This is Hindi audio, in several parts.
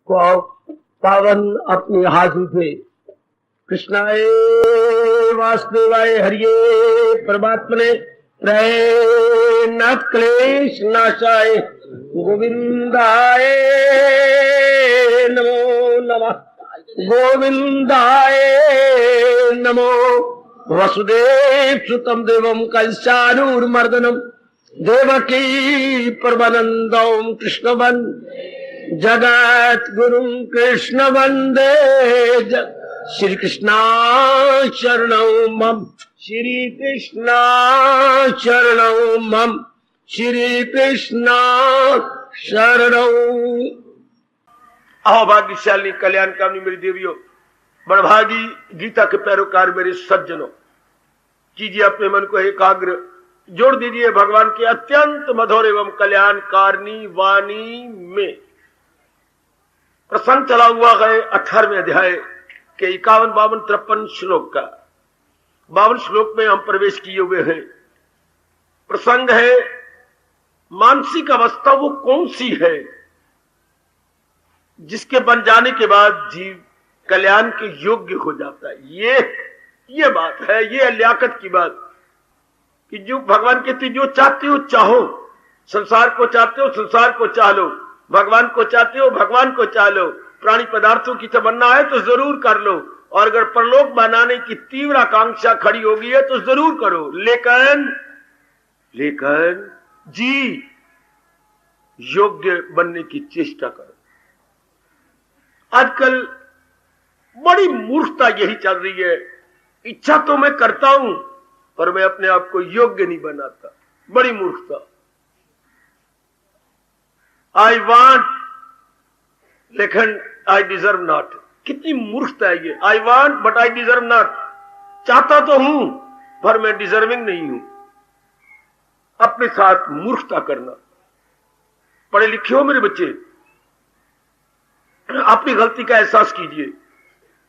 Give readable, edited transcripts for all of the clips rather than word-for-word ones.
को पावन अपने हाथ उठे। कृष्णाय वासुदेवाय हरिये परमात्मने प्रय न क्लेश नाशाय गोविंदाय नमो नमः। गोविंदाय नमो। वसुदेव सुतम देवम कंसानुर्मर्दनम देवकी परमानंदम कृष्ण जगत गुरु कृष्ण वंदे श्री कृष्णा शरणौ मम। श्री कृष्णा शरणौ मम। श्री कृष्णा शरणौ। अहो भाग्यशाली कल्याणकामी मेरी देवियों, बड़भागी गीता के पैरोकार मेरे सज्जनों, कीजिए अपने मन को एकाग्र, जोड़ दीजिए भगवान के अत्यंत मधुर एवं कल्याणकारिणी वाणी में। प्रसंग चला हुआ है 18वें अध्याय के 51, 52, 53 श्लोक का। 52 श्लोक में हम प्रवेश किए हुए हैं। प्रसंग है मानसिक अवस्था वो कौन सी है जिसके बन जाने के बाद जीव कल्याण के योग्य हो जाता है। ये बात है, ये लियाकत की बात कि जो भगवान कहते जो चाहते हो चाहो, संसार को चाहते हो संसार को चाह लो, भगवान को चाहते हो भगवान को चाह लो, प्राणी पदार्थों की तमन्ना है तो जरूर कर लो, और अगर परलोक बनाने की तीव्र आकांक्षा खड़ी होगी है तो जरूर करो, लेकिन जी योग्य बनने की चेष्टा करो। आजकल बड़ी मूर्खता यही चल रही है। इच्छा तो मैं करता हूं पर मैं अपने आप को योग्य नहीं बनाता। बड़ी मूर्खता। आई वांट लेकिन आई डिजर्व नॉट। कितनी मूर्खता है ये। I want but I deserve not. चाहता तो हूं पर मैं डिजर्विंग नहीं हूं। अपने साथ मूर्खता करना। पढ़े लिखे हो मेरे बच्चे, अपनी गलती का एहसास कीजिए।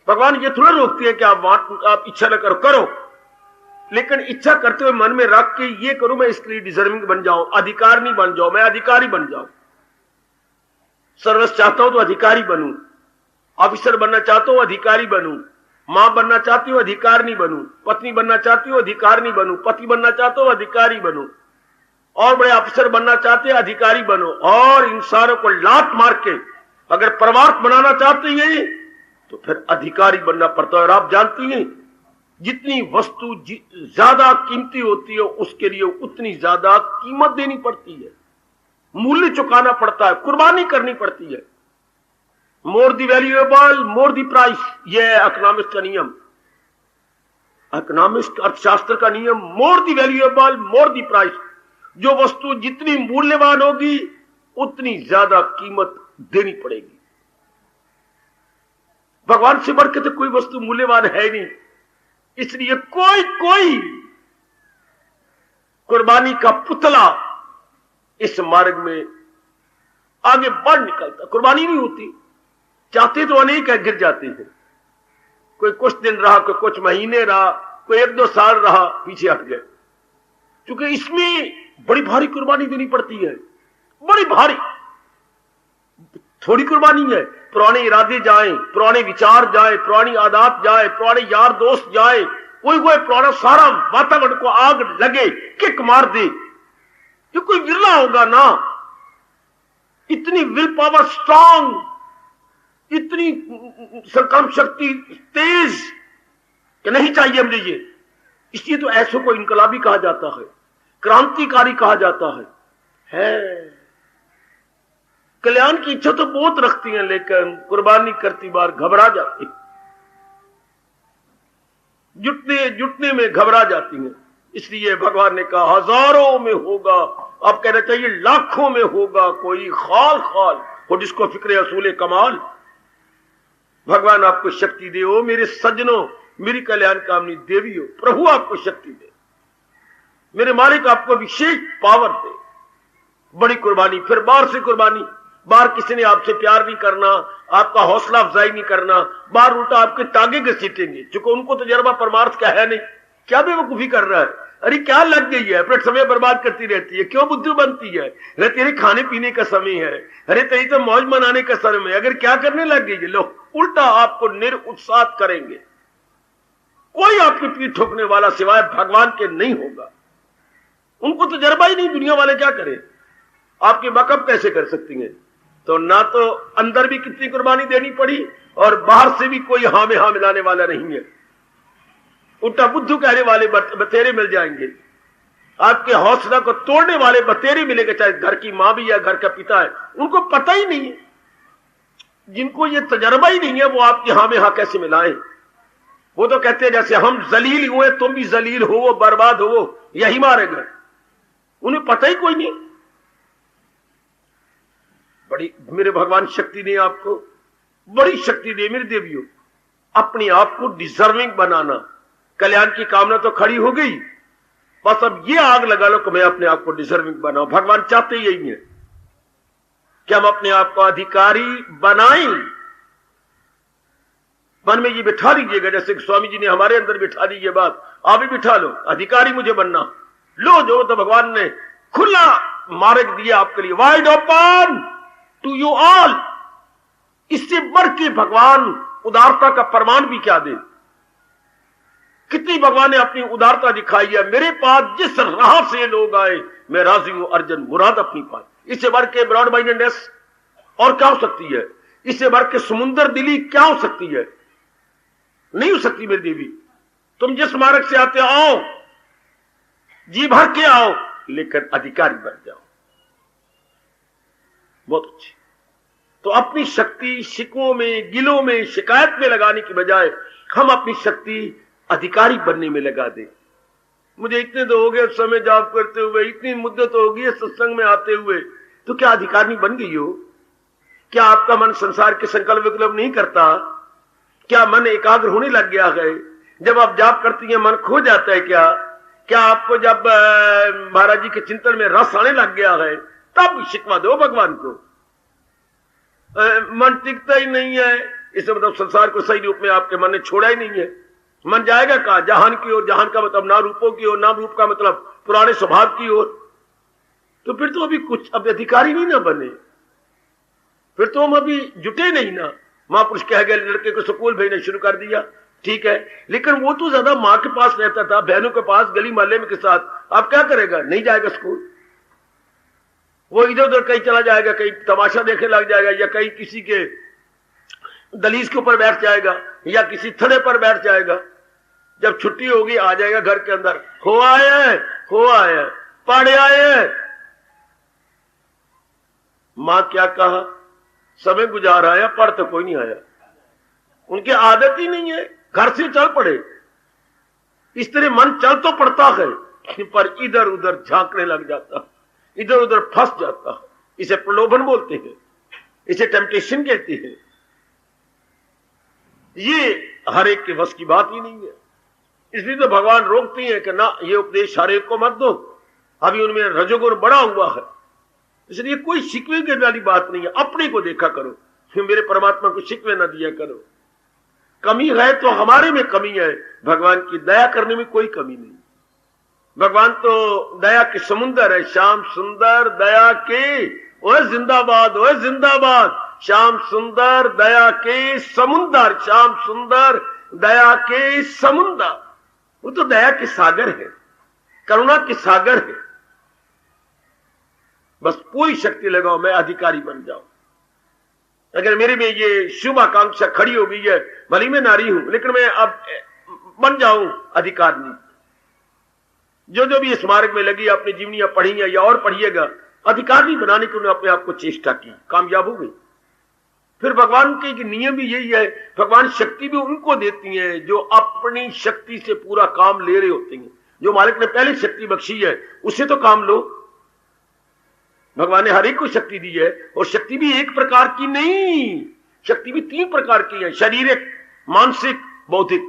भगवान ये थोड़ा रोकती है कि आप इच्छा न करो, लेकिन इच्छा करते हुए मन में रख के ये करूं मैं इसके लिए डिजर्विंग बन जाऊं, अधिकार नहीं बन जाऊं, मैं अधिकारी बन जाऊं। सर्वस्व चाहता हूं तो अधिकारी बनूं, ऑफिसर बनना चाहता हूं अधिकारी बनूं, मां बनना चाहती हूं अधिकार नहीं बनूं, पत्नी बनना चाहती हूं अधिकार नहीं बनूं, पति बनना चाहता हूं अधिकारी बनूं, और बड़े ऑफिसर बनना चाहते हैं अधिकारी बनो, और इन सारों को लात मार के अगर परमार्थ बनाना चाहते हैं तो फिर अधिकारी बनना पड़ता है। और आप जानती हैं जितनी वस्तु ज्यादा कीमती होती है उसके लिए उतनी ज्यादा कीमत देनी पड़ती है, मूल्य चुकाना पड़ता है, कुर्बानी करनी पड़ती है। मोर दी वैल्यूएबल मोर दी प्राइस, यह है इकोनॉमिक्स का नियम, इकोनॉमिक्स अर्थशास्त्र का नियम। मोर दी वैल्यूएबल मोर दी प्राइस। जो वस्तु जितनी मूल्यवान होगी उतनी ज्यादा कीमत देनी पड़ेगी। भगवान से बढ़ के तो कोई वस्तु मूल्यवान है नहीं, इसलिए कोई कुर्बानी का पुतला इस मार्ग में आगे बढ़ निकलता। कुर्बानी नहीं होती। चाहते तो अनेक है, गिर जाते हैं। कोई कुछ दिन रहा, कोई कुछ महीने रहा, कोई 1-2 साल रहा, पीछे हट गए। क्योंकि इसमें बड़ी भारी कुर्बानी देनी पड़ती है, बड़ी भारी। थोड़ी कुर्बानी है। पुराने इरादे जाएं, पुराने विचार जाएं, पुरानी आदत जाए, पुराने यार दोस्त जाए, कोई पुराना सारा वातावरण को आग लगे, किक मार दे, ये कोई विरला होगा ना। इतनी विल पावर स्ट्रांग, इतनी संकल्प शक्ति तेज कि नहीं चाहिए मुझे ये। इसलिए तो ऐसों को इनकलाबी कहा जाता है, क्रांतिकारी कहा जाता है। कल्याण की इच्छा तो बहुत रखती हैं, लेकिन कुर्बानी करती बार घबरा जाती, जुटने में घबरा जाती हैं। इसलिए भगवान ने कहा हजारों में होगा, अब कहना चाहिए लाखों में होगा कोई खाल हो जिसको फिक्र असूल कमाल। भगवान आपको शक्ति दे। ओ मेरे सज्जनों, मेरी कल्याण कामनी देवी हो, प्रभु आपको शक्ति दे, मेरे मालिक आपको विशेष पावर दे। बड़ी कुर्बानी, फिर बाहर से कुर्बानी। बाहर किसी ने आपसे प्यार नहीं करना, आपका हौसला अफजाई नहीं करना, बाहर उल्टा आपके टांगे घसीटेंगे, चूंकि उनको तजर्बा परमार्थ का है नहीं। क्या बेवकूफी कर रहा है। अरे क्या लग गई है, अपना समय बर्बाद करती रहती है, क्यों बुद्धू बनती है, अरे तेरे खाने पीने का समय है, अरे तेरी तो मौज मनाने का समय है, अगर क्या करने लग गई है, लोग उल्टा आपको निरुत्साहित करेंगे। कोई आपकी पीठ ठोकने वाला सिवाय भगवान के नहीं होगा। उनको तो तजर्बा ही नहीं, दुनिया वाले क्या करें, आपकी बकअप कैसे कर सकती हैं। तो ना तो अंदर भी कितनी कुर्बानी देनी पड़ी और बाहर से भी कोई हाँ में हाँ मिलाने वाला नहीं है। उल्टा बुद्धू कहने वाले बतेरे मिल जाएंगे, आपके हौसला को तोड़ने वाले बतेरे मिलेंगे, चाहे घर की मां भी या घर का पिता है, उनको पता ही नहीं है। जिनको ये तजर्बा ही नहीं है वो आपकी हाँ में हाँ कैसे मिलाएं। वो तो कहते हैं जैसे हम जलील हुए तुम भी जलील हो, वो बर्बाद हो, वो यही मारेगा। उन्हें पता ही कोई नहीं। बड़ी मेरे भगवान शक्ति ने आपको बड़ी शक्ति दे मेरे देवियों, अपने आप को डिजर्विंग बनाना। कल्याण की कामना तो खड़ी हो गई, बस अब ये आग लगा लो कि मैं अपने आप को डिजर्विंग बनाऊं। भगवान चाहते यही है कि हम अपने आप को अधिकारी बनाएं। मन में ये बिठा लीजिएगा, जैसे स्वामी जी ने हमारे अंदर बिठा दी ये बात, आप भी बिठा लो, अधिकारी मुझे बनना। लो जो तो भगवान ने खुला मार्ग दिया आपके लिए, wide open to you all. इससे बढ़ के भगवान उदारता का प्रमाण भी क्या दे। कितनी भगवान ने अपनी उदारता दिखाई है। मेरे पास जिस राह से लोग आए मैं राजी हूं अर्जन मुराद अपनी पाए। इससे बढ़ के ब्रॉड माइंडेडनेस और क्या हो सकती है, इससे बढ़ के समुंदर दिली क्या हो सकती है, नहीं हो सकती मेरी देवी। तुम जिस मार्ग से आते आओ, जी भर के आओ, लेकिन अधिकारी बन जाओ। बहुत अच्छी। तो अपनी शक्ति शिकवों में, गिलों में, शिकायत में लगाने की बजाय हम अपनी शक्ति अधिकारी बनने में लगा दें। मुझे इतने तो हो गए समय जॉब करते हुए, इतनी मुद्दत हो गई है सत्संग में आते हुए, तो क्या अधिकारी बन गई हो? क्या आपका मन संसार के संकल्प विकल्प नहीं करता? क्या मन एकाग्र होने लग गया है? जब आप जाप करती हैं मन खो जाता है क्या? क्या आपको जब महाराज जी के चिंतन में रस आने लग गया है तब शिकवा दो भगवान को। मन टिकता ही नहीं है, इससे मतलब संसार को सही रूप में आपके मन ने छोड़ा ही नहीं है। मन जाएगा कहां? जहान की ओर। जहान का मतलब नाम रूपों की ओर, नाम रूप का मतलब पुराने स्वभाव की ओर। तो फिर तो अभी कुछ अब अधिकारी नहीं ना बने, फिर तो हम अभी जुटे नहीं ना। महापुरुष कह गए लड़के को स्कूल भेजना शुरू कर दिया, ठीक है, लेकिन वो तो ज्यादा मां के पास रहता था, बहनों के पास, गली मोहल्ले में के साथ। अब क्या करेगा? नहीं जाएगा स्कूल, वो इधर उधर कहीं चला जाएगा, कहीं तमाशा देखने लग जाएगा, या कहीं किसी के दलीज के ऊपर बैठ जाएगा, या किसी थड़े पर बैठ जाएगा। जब छुट्टी होगी आ जाएगा घर के अंदर, हो आए पढ़ आए। मां क्या कहा, समय गुजारा आया, पढ़ तो कोई नहीं आया। उनकी आदत ही नहीं है, घर से चल पड़े। इस तरह मन चल तो पड़ता है पर इधर उधर झांकने लग जाता, इधर उधर फंस जाता। इसे प्रलोभन बोलते हैं, इसे टेम्पटेशन कहते हैं। ये हर एक के बस की बात ही नहीं है। इसलिए तो भगवान रोकते हैं कि ना, ये उपदेश हर एक को मत दो, अभी उनमें रजोगुण बड़ा हुआ है। इसलिए कोई शिकवे की वाली बात नहीं है, अपने को देखा करो, मेरे परमात्मा को शिकवे ना दिया करो। कमी है तो हमारे में कमी है, भगवान की दया करने में कोई कमी नहीं। भगवान तो दया के समुंदर है। श्याम सुंदर दया के, ओए जिंदाबाद, ओए जिंदाबाद। श्याम सुंदर दया के समुंदर, श्याम सुंदर दया के समुंदर। वो तो दया के सागर है, करुणा के सागर है। बस पूरी शक्ति लगाओ, मैं अधिकारी बन जाऊं। अगर मेरे में ये शुभ आकांक्षा खड़ी हो गई है, भली मैं नारी हूं लेकिन मैं अब बन जाऊं अधिकारनी। जो भी इस मार्ग में लगी, अपनी जीवनियां पढ़ी है या और पढ़िएगा, अधिकारी बनाने की उन्होंने अपने आप को चेष्टा की, कामयाब हो गई। फिर भगवान के नियम भी यही है, भगवान शक्ति भी उनको देती है जो अपनी शक्ति से पूरा काम ले रहे होते हैं। जो मालिक ने पहले शक्ति बख्शी है उससे तो काम लो। भगवान ने हर एक को शक्ति दी है, और शक्ति भी एक प्रकार की नहीं, शक्ति भी 3 प्रकार की है, शारीरिक, मानसिक, बौद्धिक।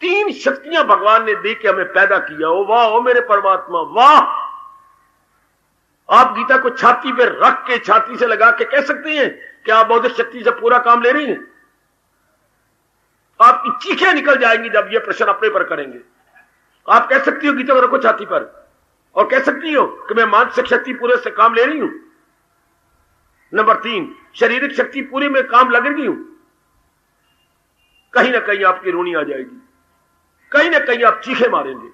3 शक्तियां भगवान ने दे के हमें पैदा किया। ओ वाह, ओ मेरे परमात्मा, वाह। आप गीता को छाती पे रख के, छाती से लगा के कह सकते हैं कि आप बौद्धिक शक्ति से पूरा काम ले रही हैं? आपकी चीखें निकल जाएंगी जब ये प्रश्न अपने पर करेंगे। आप कह सकती हो गीता में रखो छाती पर, और कह सकती हो कि मैं मानसिक शक्ति पूरे से काम ले रही हूं। नंबर 3, शारीरिक शक्ति पूरे में काम लग रही हूं। कहीं ना कहीं आपकी रोनी आ जाएगी, कहीं ना कहीं आप चीखे मारेंगे।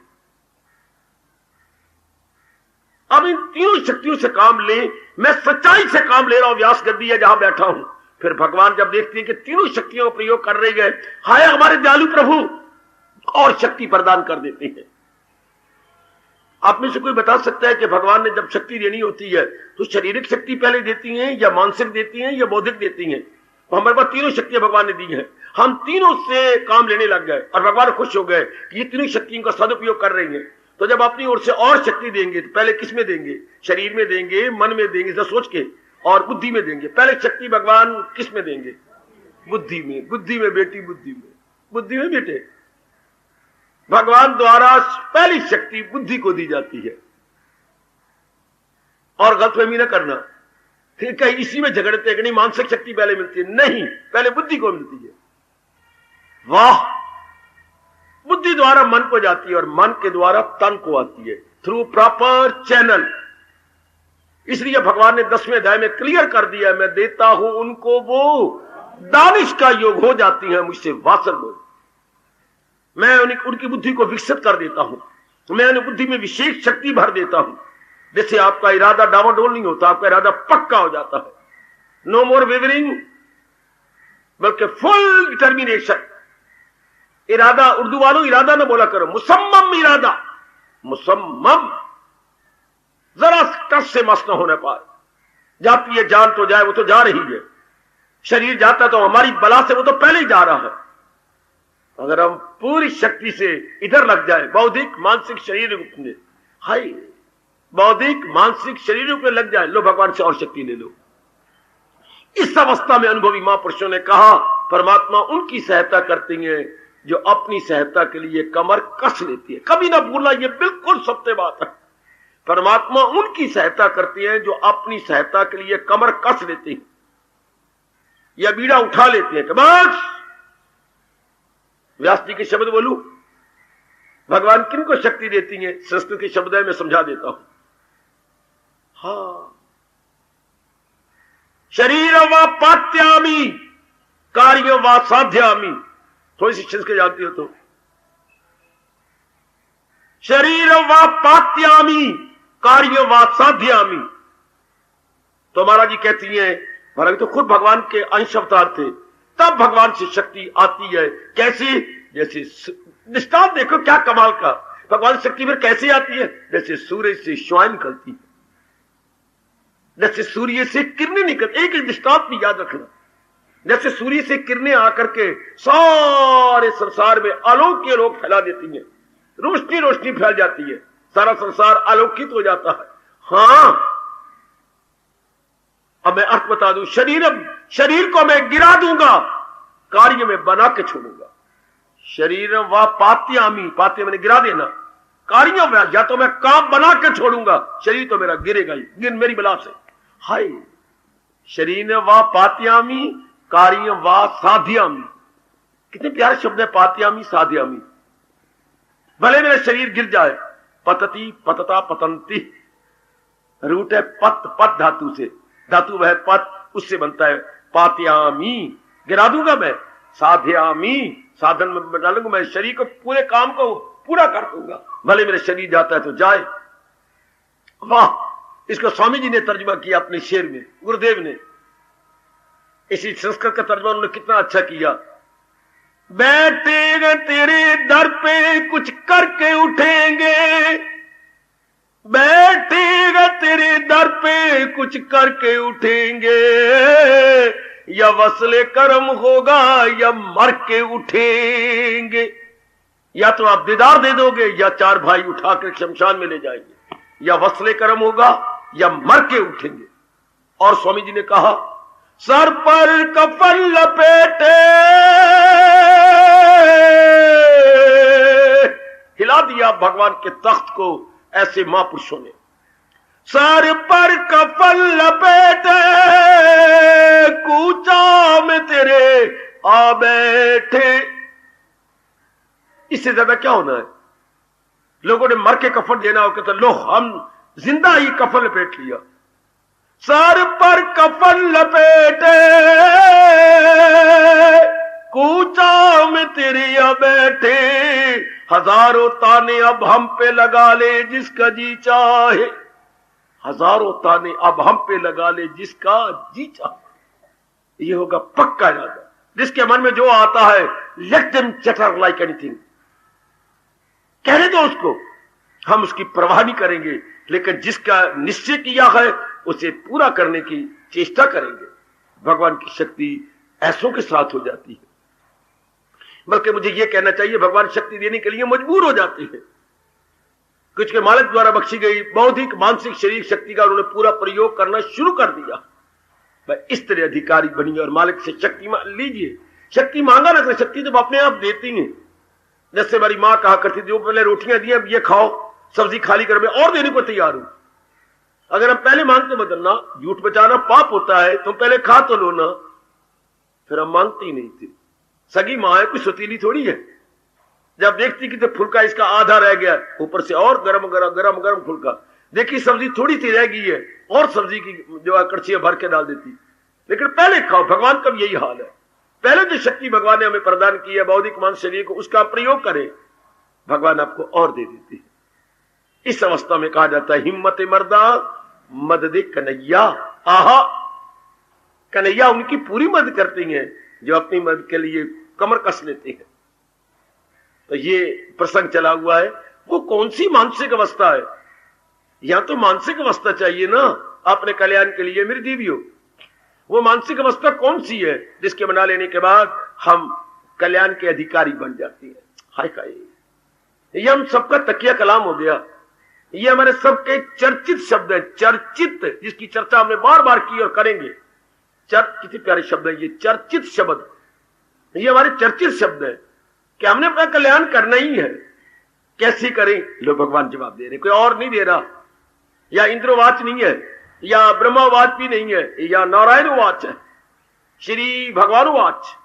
अब इन तीनों शक्तियों से काम ले, मैं सच्चाई से काम ले रहा हूं, व्यास गद्दी है जहां बैठा हूं। फिर भगवान जब देखते हैं कि तीनों शक्तियों का प्रयोग कर रही है, हाय हमारे दयालु प्रभु, और शक्ति प्रदान कर देते हैं। आप में से कोई बता सकता है कि भगवान ने जब शक्ति देनी होती है तो शारीरिक शक्ति पहले देती हैं, या मानसिक देती हैं, या बौद्धिक देती हैं? तो हमारे पास तीनों शक्तियां भगवान ने दी हैं, हम तीनों से काम लेने लग गए और भगवान खुश हो गए कि ये तीनों शक्तियों का सदुपयोग कर रही हैं। तो जब अपनी ओर से और शक्ति देंगे तो पहले किस में देंगे? शरीर में देंगे, मन में देंगे, जरा सोच के, और बुद्धि में देंगे। पहले शक्ति भगवान किस में देंगे? बुद्धि में। बुद्धि में बेटी, बुद्धि में, बुद्धि में बेटे। भगवान द्वारा पहली शक्ति बुद्धि को दी जाती है। और गलतफहमी न करना, फिर कहीं इसी में झगड़ते कि नहीं मानसिक शक्ति पहले मिलती है। नहीं, पहले बुद्धि को मिलती है। वाह, बुद्धि द्वारा मन को जाती है और मन के द्वारा तन को आती है, थ्रू प्रॉपर चैनल। इसलिए भगवान ने 10वें अध्याय में क्लियर कर दिया, मैं देता हूं उनको वो दानिश का योग हो जाती है मुझसे वासल लोग। मैं उनकी बुद्धि को विकसित कर देता हूं, मैं उनकी बुद्धि में विशेष शक्ति भर देता हूं, जिससे आपका इरादा डावाडोल नहीं होता, आपका इरादा पक्का हो जाता है। नो मोर वेवरिंग, बल्कि फुल डिटर्मिनेशन। इरादा, उर्दू वालों इरादा ना बोला करो, मुसम्मम इरादा। मुसम्मम, जरा टस से मस न होने पाए। जाती है जान तो जाए, वो तो जा रही है। शरीर जाता तो हमारी बला से वो तो पहले ही जा रहा है। अगर हम पूरी शक्ति से इधर लग जाए, बौद्धिक मानसिक शरीर रूप में, हाय, बौद्धिक मानसिक शरीर रूप में लग जाए, लो भगवान से और शक्ति ले लो। इस अवस्था में अनुभवी महापुरुषों ने कहा, परमात्मा उनकी सहायता करती है जो अपनी सहायता के लिए कमर कस लेती है। कभी ना भूलना, ये बिल्कुल सत्य बात है। परमात्मा उनकी सहायता करती है जो अपनी सहायता के लिए कमर कस लेती है, या बीड़ा उठा लेती है कि बस। व्यास जी के शब्द बोलूं, भगवान किनको शक्ति देती है? संस्कृत के शब्द में समझा देता हूं। हाँ, शरीर व पात्यामी, कार्य व साध्यामी। थोड़ी सी संस्कृत जानती हो तो, शरीर व पात्यामी, कार्य व साध्यामी। तो महाराज जी कहती हैं, महाराज तो खुद भगवान के अंश अवतार थे, तब भगवान से शक्ति आती है। कैसी? जैसे दृष्टांत देखो क्या कमाल का। भगवान शक्ति फिर कैसे आती है? जैसे सूर्य से श्वान निकलती है, जैसे सूर्य से किरणें निकलती। एक दृष्टांत भी याद रखना, जैसे सूर्य से किरणें आकर के सारे संसार में अलौकिक आलोक फैला देती हैं, रोशनी रोशनी फैल जाती है, सारा संसार आलोकित हो जाता है। हाँ, अब मैं अर्थ बता दूं, शरीर को मैं गिरा दूंगा, कार्य में बना के छोड़ूंगा। शरीर व पात्यामी, पात्य मैंने गिरा देना, कार्य में या तो मैं काम बना के छोड़ूंगा, शरीर तो मेरा गिरेगा ही, गिन मेरी बला से। हाय, शरीर व पात्यामी, कार्य व साध्यामी। कितने प्यारे शब्द है, पात्यामी, साध्यामी। भले मेरा शरीर गिर जाए, पतती, पतता, पतंती, रूट है पत, पत धातु से, धातु वह पत, उससे बनता है पात्यामी। गिरा दूंगा मैं, साध्यामी, साधन में डालूंगा मैं, शरीर को पूरे काम को पूरा कर दूंगा, भले मेरा शरीर जाता है तो जाए। वाह, इसको स्वामी जी ने तर्जुमा किया अपने शेर में, गुरुदेव ने। इसी संस्कृत का तर्जुमा उन्होंने कितना अच्छा किया। बैठेगा तेरे दर पे कुछ करके उठेंगे, बैठेगा तेरे दर पे कुछ करके उठेंगे, या वसले कर्म होगा या मर के उठेंगे। या तो आप दीदार दे दोगे या चार भाई उठाकर शमशान में ले जाएंगे, या वसले कर्म होगा या मर के उठेंगे। और स्वामी जी ने कहा, सर पर कफन लपेटे, हिला दिया भगवान के तख्त को ऐसे महापुरुषों ने। सर पर कफन लपेटे, कूचा में तेरे आ बैठे। इससे ज्यादा क्या होना है? लोगों ने मर के कफन देना हो कहते लो हम जिंदा ही कफन लपेट लिया। सर पर कफन लपेटे कूचा में तिरिया बैठे, हजारों ताने अब हम पे लगा ले जिसका जी चाहे, हजारों ताने अब हम पे लगा ले जिसका जी चाहे। ये होगा पक्का इरादा। जिसके मन में जो आता है लेट देम चटर लाइक एनीथिंग, कहने दो उसको, हम उसकी परवाह नहीं करेंगे, लेकिन जिसका निश्चय किया है उसे पूरा करने की चेष्टा करेंगे। भगवान की शक्ति ऐसों के साथ हो जाती है, बल्कि मुझे यह कहना चाहिए भगवान शक्ति देने के लिए मजबूर हो जाते हैं। कुछ के मालिक द्वारा बख्शी गई बौद्धिक मानसिक शारीरिक शक्ति का उन्होंने पूरा प्रयोग करना शुरू कर दिया। मैं इस तरह अधिकारी बनी और मालिक से शक्ति लीजिए। शक्ति मांगा ना तो शक्ति तो अपने आप देती है। जैसे हमारी मां कहा करती थी, वो पहले रोटियां दी, अब ये खाओ, सब्जी खाली कर, मैं और देने को तैयार हूं। अगर हम पहले मांगते बदलना, झूठ बचाना पाप होता है, तुम पहले खा तो लो ना। फिर हम मांगते ही नहीं थे। सगी मां है, कोई सुतीली थोड़ी है। जब देखती कि तो फुल्का इसका आधा रह गया, ऊपर से और गरम गरम गरम गरम फुल्का, देखी सब्जी थोड़ी सी रह गई है और सब्जी की जो है कड़छियां भर के डाल देती। लेकिन पहले खाओ। भगवान का भी यही हाल है। पहले जो शक्ति भगवान ने हमें प्रदान की है बौद्धिक मान शरीर को, उसका प्रयोग करें, भगवान आपको और दे देते हैं। इस अवस्था में कहा जाता है हिम्मत मर्दा मदद कन्हैया। आहा, कन्हैया उनकी पूरी मदद करते हैं जो अपनी मदद के लिए कमर कस लेते हैं। तो ये प्रसंग चला हुआ है। वो कौन सी मानसिक अवस्था है? या तो मानसिक अवस्था चाहिए ना अपने कल्याण के लिए मेरी दीवियों। वो मानसिक अवस्था कौन सी है जिसके बना लेने के बाद हम कल्याण के अधिकारी बन जाते हैं? हाय हाय, ये हम सबका तकिया कलाम हो गया। ये हमारे सबके चर्चित शब्द है। चर्चित, जिसकी चर्चा हमने बार बार की और करेंगे। कितने प्यारे शब्द है ये चर्चित शब्द। ये हमारे चर्चित शब्द है कि हमने अपना कल्याण करना ही है। कैसे करें? लो भगवान जवाब दे रहे, कोई और नहीं दे रहा। या इंद्रवाच नहीं है, या ब्रह्मावाच भी नहीं है, या नारायणवाच है, श्री भगवानुवाच।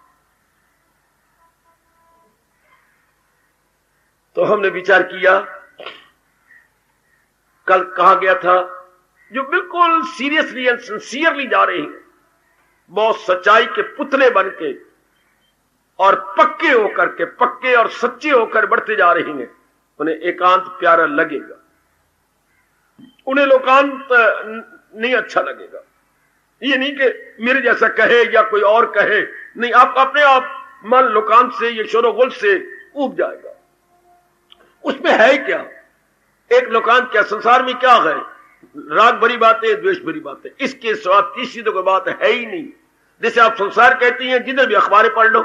तो हमने विचार किया, कल कहा गया था जो बिल्कुल सीरियसली एंड सिंसियरली जा रहे हैं, बहुत सच्चाई के पुतले बन के और पक्के होकर के, पक्के और सच्चे होकर बढ़ते जा रहे हैं, उन्हें एकांत प्यारा लगेगा, उन्हें लोकांत नहीं अच्छा लगेगा। ये नहीं कि मेरे जैसा कहे या कोई और कहे, नहीं, आप अपने आप मन लोकांत से, ये शोरगुल से उब जाएगा। उसमें है क्या? एक लोकांत क्या? संसार में क्या है? राग भरी बातें, द्वेष भरी बातें, इसके सिवा तीसरी तो कोई बात है ही नहीं। जैसे आप संसार कहती हैं, जिधर भी अखबारें पढ़ लो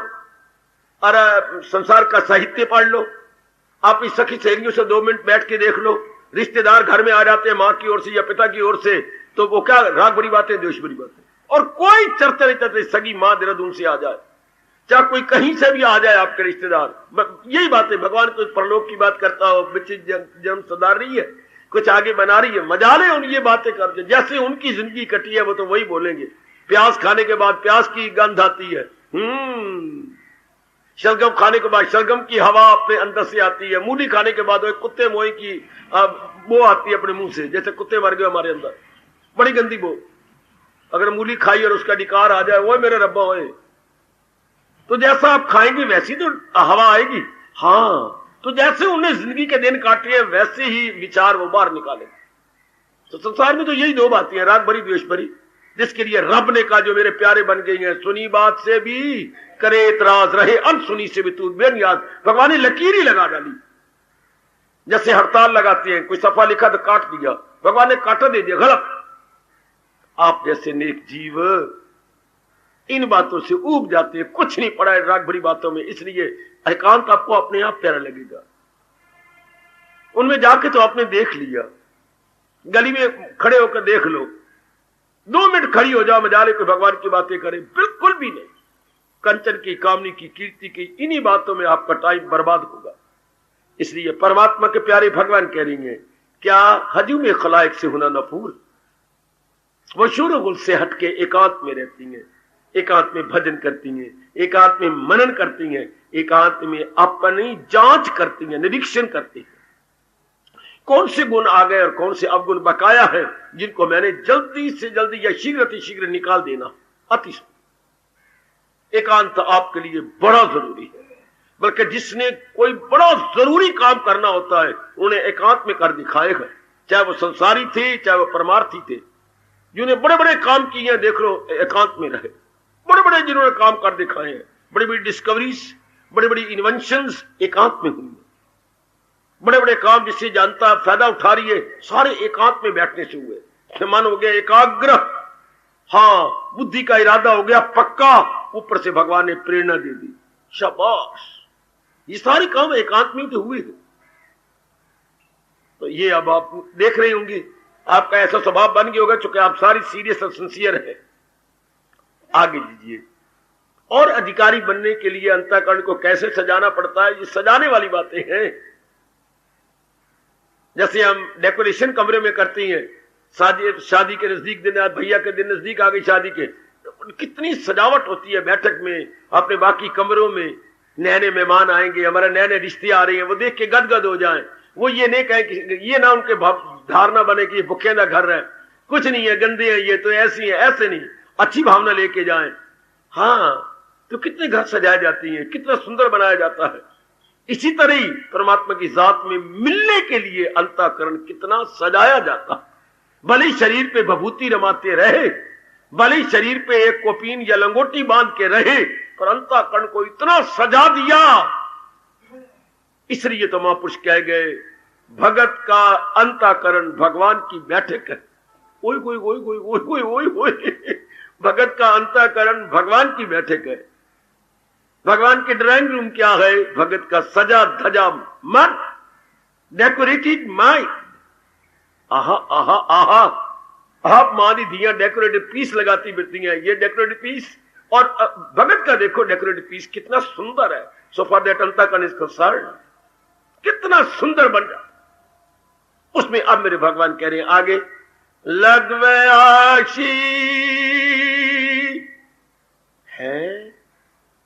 और संसार का साहित्य पढ़ लो, आप इस सखी सहेलियों से 2 मिनट बैठ के देख लो, रिश्तेदार घर में आ जाते हैं मां की ओर से या पिता की ओर से, तो वो क्या राग भरी बातें, द्वेष भरी बातें, और कोई चर्चा नहीं करते। सगी मां देहरादून से आ जाए, चाहे कोई कहीं से भी आ जाए आपके रिश्तेदार, यही बात है। भगवान कोई परलोक की बात करता हो, बच्चे जन्म सुधार रही है, कुछ आगे बना रही है, मजा ले उन ये बातें करते। जैसे उनकी जिंदगी कटी है वो तो वही बोलेंगे। प्याज खाने के बाद प्याज की गंध आती है, शलगम खाने के बाद शलगम की हवा अपने अंदर से आती है, मूली खाने के बाद कुत्ते मोई की बो आती है अपने मुंह से, जैसे कुत्ते मर गए हमारे अंदर, बड़ी गंदी बो। अगर मूली खाई और उसका डिकार आ जाए, वो मेरे रब्बा होए, तो जैसा आप खाएंगे वैसी तो हवा आएगी। हाँ, तो जैसे उन्हें जिंदगी के दिन काटे हैं वैसे ही विचार वो बाहर निकाले। तो संसार में तो यही 2 बातें हैं, राग भरी द्वेष भरी, जिसके लिए रब ने कहा जो मेरे प्यारे बन गई हैं, सुनी बात से भी करे इतराज, रहे अनसुनी से भी तू बेनियाज। भगवान ने लकीर ही लगा डाली, जैसे हड़ताल लगाते हैं, कोई सफा लिखा तो काट दिया, भगवान ने काटा दे दिया, गलत। आप जैसे नेक जीव इन बातों से ऊब जाते हैं, कुछ नहीं पड़ा है राग भरी बातों में, इसलिए एकांत आपको अपने आप प्यारा लगेगा। उनमें जाके तो आपने देख लिया, गली में खड़े होकर देख लो, 2 मिनट खड़ी हो जाओ, मजाले को भगवान की बातें करें, बिल्कुल भी नहीं। कंचन की, कामनी की, कीर्ति की, इन्हीं बातों में आपका टाइम बर्बाद होगा। इसलिए परमात्मा के प्यारे भगवान कह रही हैं, क्या हजू में खलाइक से होना नफूर, वो शोरगुल से हटके एकांत में रहती हैं, एकांत में भजन करती हैं, एकांत में मनन करती हैं, एकांत में अपनी जांच करती हैं, निरीक्षण करती हैं। कौन से गुण आ गए और कौन से अवगुण बकाया है, जिनको मैंने जल्दी से जल्दी या शीघ्र अतिशीघ्र निकाल देना अति एकांत आपके लिए बड़ा जरूरी है। बल्कि जिसने कोई बड़ा जरूरी काम करना होता है उन्हें एकांत में कर दिखाएगा, चाहे वो संसारी थे चाहे वो परमार्थी थे। जिन्होंने बड़े बड़े काम किए हैं देख लो एकांत में रहे, बड़े बड़े जिन्होंने काम कर दिखाए हैं, बड़ी बड़ी डिस्कवरीज, बड़ी बड़ी इन्वेंशंस एकांत में हुई, बड़े बड़े काम जिससे जानता फायदा उठा रही है सारे एकांत में बैठने से हुए। मन हो गया एकाग्र, हाँ बुद्धि का इरादा हो गया पक्का, ऊपर से भगवान ने प्रेरणा दे दी, शाबाश। ये सारे काम एकांत में तो हुए। तो ये अब आप देख रहे होंगे, आपका ऐसा स्वभाव बन गया होगा चूंकि आप सारी सीरियस और सिंसियर है। आगे लीजिए। और अधिकारी बनने के लिए अंतःकरण को कैसे सजाना पड़ता है, ये सजाने वाली बातें हैं। जैसे हम डेकोरेशन कमरे में करती हैं, शादी के नजदीक दिन, आज भैया के दिन नजदीक आ गई शादी के, तो कितनी सजावट होती है बैठक में, अपने बाकी कमरों में। नए नए मेहमान आएंगे, हमारे नए नए रिश्ते आ रहे हैं, वो देख के गदगद हो जाएं। वो ये नहीं कहें कि ये ना उनके धारणा बने कि ये भुखे ना घर है, कुछ नहीं है, गंदे हैं ये तो, ऐसी है, ऐसे नहीं, अच्छी भावना लेके जाएं। हाँ, तो कितने घर सजाए जाती हैं, कितना सुंदर बनाया जाता है। इसी तरह ही परमात्मा की जात में मिलने के लिए अंतःकरण कितना सजाया जाता है। भले ही शरीर पे भभूति रमाते रहे, भले ही शरीर पे एक कोपीन या लंगोटी बांध के रहे, पर अंतःकरण को इतना सजा दिया। इसलिए तो महापुरुष कह गए, भगत का अंतःकरण भगवान की बैठक है। ओए ओए ओए ओए ओए ओए ओए, भगत का अंतःकरण भगवान की बैठक है। भगवान के ड्राइंग रूम क्या है? भगत का सजा धजा मन, डेकोरेटेड माइंड। आहा आहा आहा, आप मानी दिया डेकोरेटिव पीस लगाती बिरती हैं, ये डेकोरेटिव पीस, और भगत का देखो डेकोरेटिव पीस कितना सुंदर है। सो फॉर दैट अंतःकरण इज कंसर्न्ड, कितना सुंदर बन जाता उसमें। अब मेरे भगवान कह रहे हैं आगे, लगवे आशी है।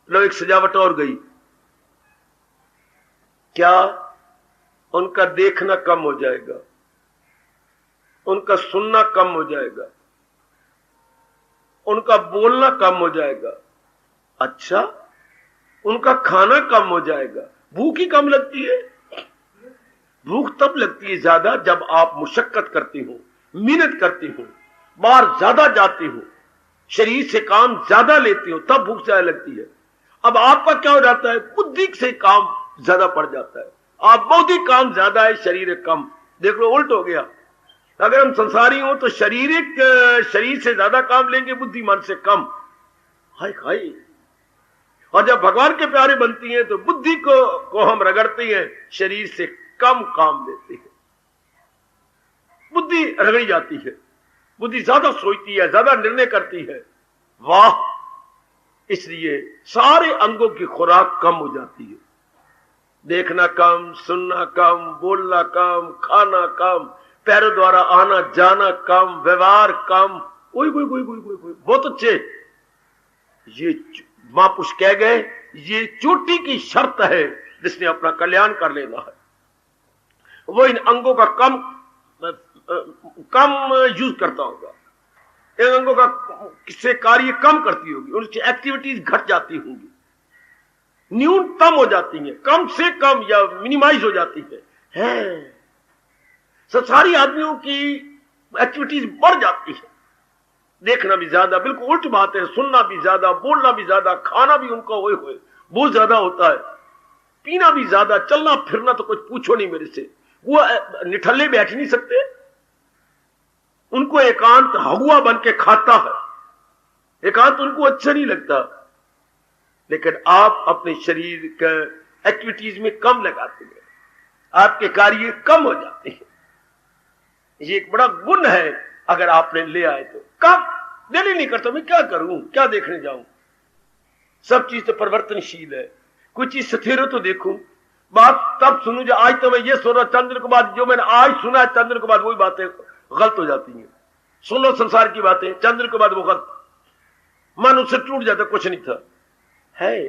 लो एक सजावट और गई, क्या? उनका देखना कम हो जाएगा, उनका सुनना कम हो जाएगा, उनका बोलना कम हो जाएगा। अच्छा, उनका खाना कम हो जाएगा। भूख ही कम लगती है। भूख तब लगती है ज्यादा जब आप मुशक्कत करती हो, मेहनत करती हो, बाहर ज्यादा जाती हो, शरीर से काम ज्यादा लेती हो, तब भूख ज्यादा लगती है। अब आपका क्या हो जाता है? बुद्धि से काम ज्यादा पड़ जाता है। आप बौद्धिक काम ज्यादा है, शरीर कम। देख लो उल्ट हो गया। अगर हम संसारी हो तो शरीर से ज्यादा काम लेंगे, बुद्धिमान से कम। हाय हाय। और जब भगवान के प्यारे बनती हैं तो बुद्धि को हम रगड़ते हैं, शरीर से कम काम लेते हैं। बुद्धि रगड़ी जाती है, बुद्धि ज्यादा सोचती है, ज्यादा निर्णय करती है। वाह! इसलिए सारे अंगों की खुराक कम हो जाती है। देखना कम, सुनना कम, बोलना कम, खाना कम, पैरों द्वारा आना जाना कम, व्यवहार कम। कोई कोई कोई कोई कोई कोई बहुत अच्छे। ये महापुरुष कह गए, ये चोटी की शर्त है जिसने अपना कल्याण कर लेना है। वो इन अंगों का कम यूज करता होगा, इन अंगों का से कार्य कम करती होगी, उनकी एक्टिविटीज घट जाती होंगी, न्यूनतम हो जाती हैं, कम से कम या मिनिमाइज हो जाती है। संसारी आदमियों की एक्टिविटीज बढ़ जाती है। देखना भी ज्यादा, बिल्कुल उल्टी बात है, सुनना भी ज्यादा, बोलना भी ज्यादा, खाना भी उनका वही हुए बहुत ज्यादा होता है, पीना भी ज्यादा, चलना फिरना तो कुछ पूछो नहीं मेरे से। वो निठल्ले बैठ नहीं सकते, उनको एकांत हगुआ बन के खाता है। एकांत उनको अच्छा नहीं लगता। लेकिन आप अपने शरीर का एक्टिविटीज में कम लगाते हैं, आपके कार्य कम हो जाते हैं। ये एक बड़ा गुण है अगर आपने ले आए तो। कब दिल ही नहीं करता, मैं क्या करूं, क्या देखने जाऊं। सब चीज तो परिवर्तनशील है। कुछ चीज स्थिर हो तो देखूं, बात तब सुनूं जो आज तो मैं ये सुन रहा, चंद्र के बाद जो मैंने आज सुना है, चंद्र के बाद वही बातें गलत हो जाती हैं। सुन लो संसार की बातें, चंद्र के बाद वो गलत, मन उससे टूट जाता, कुछ नहीं था है।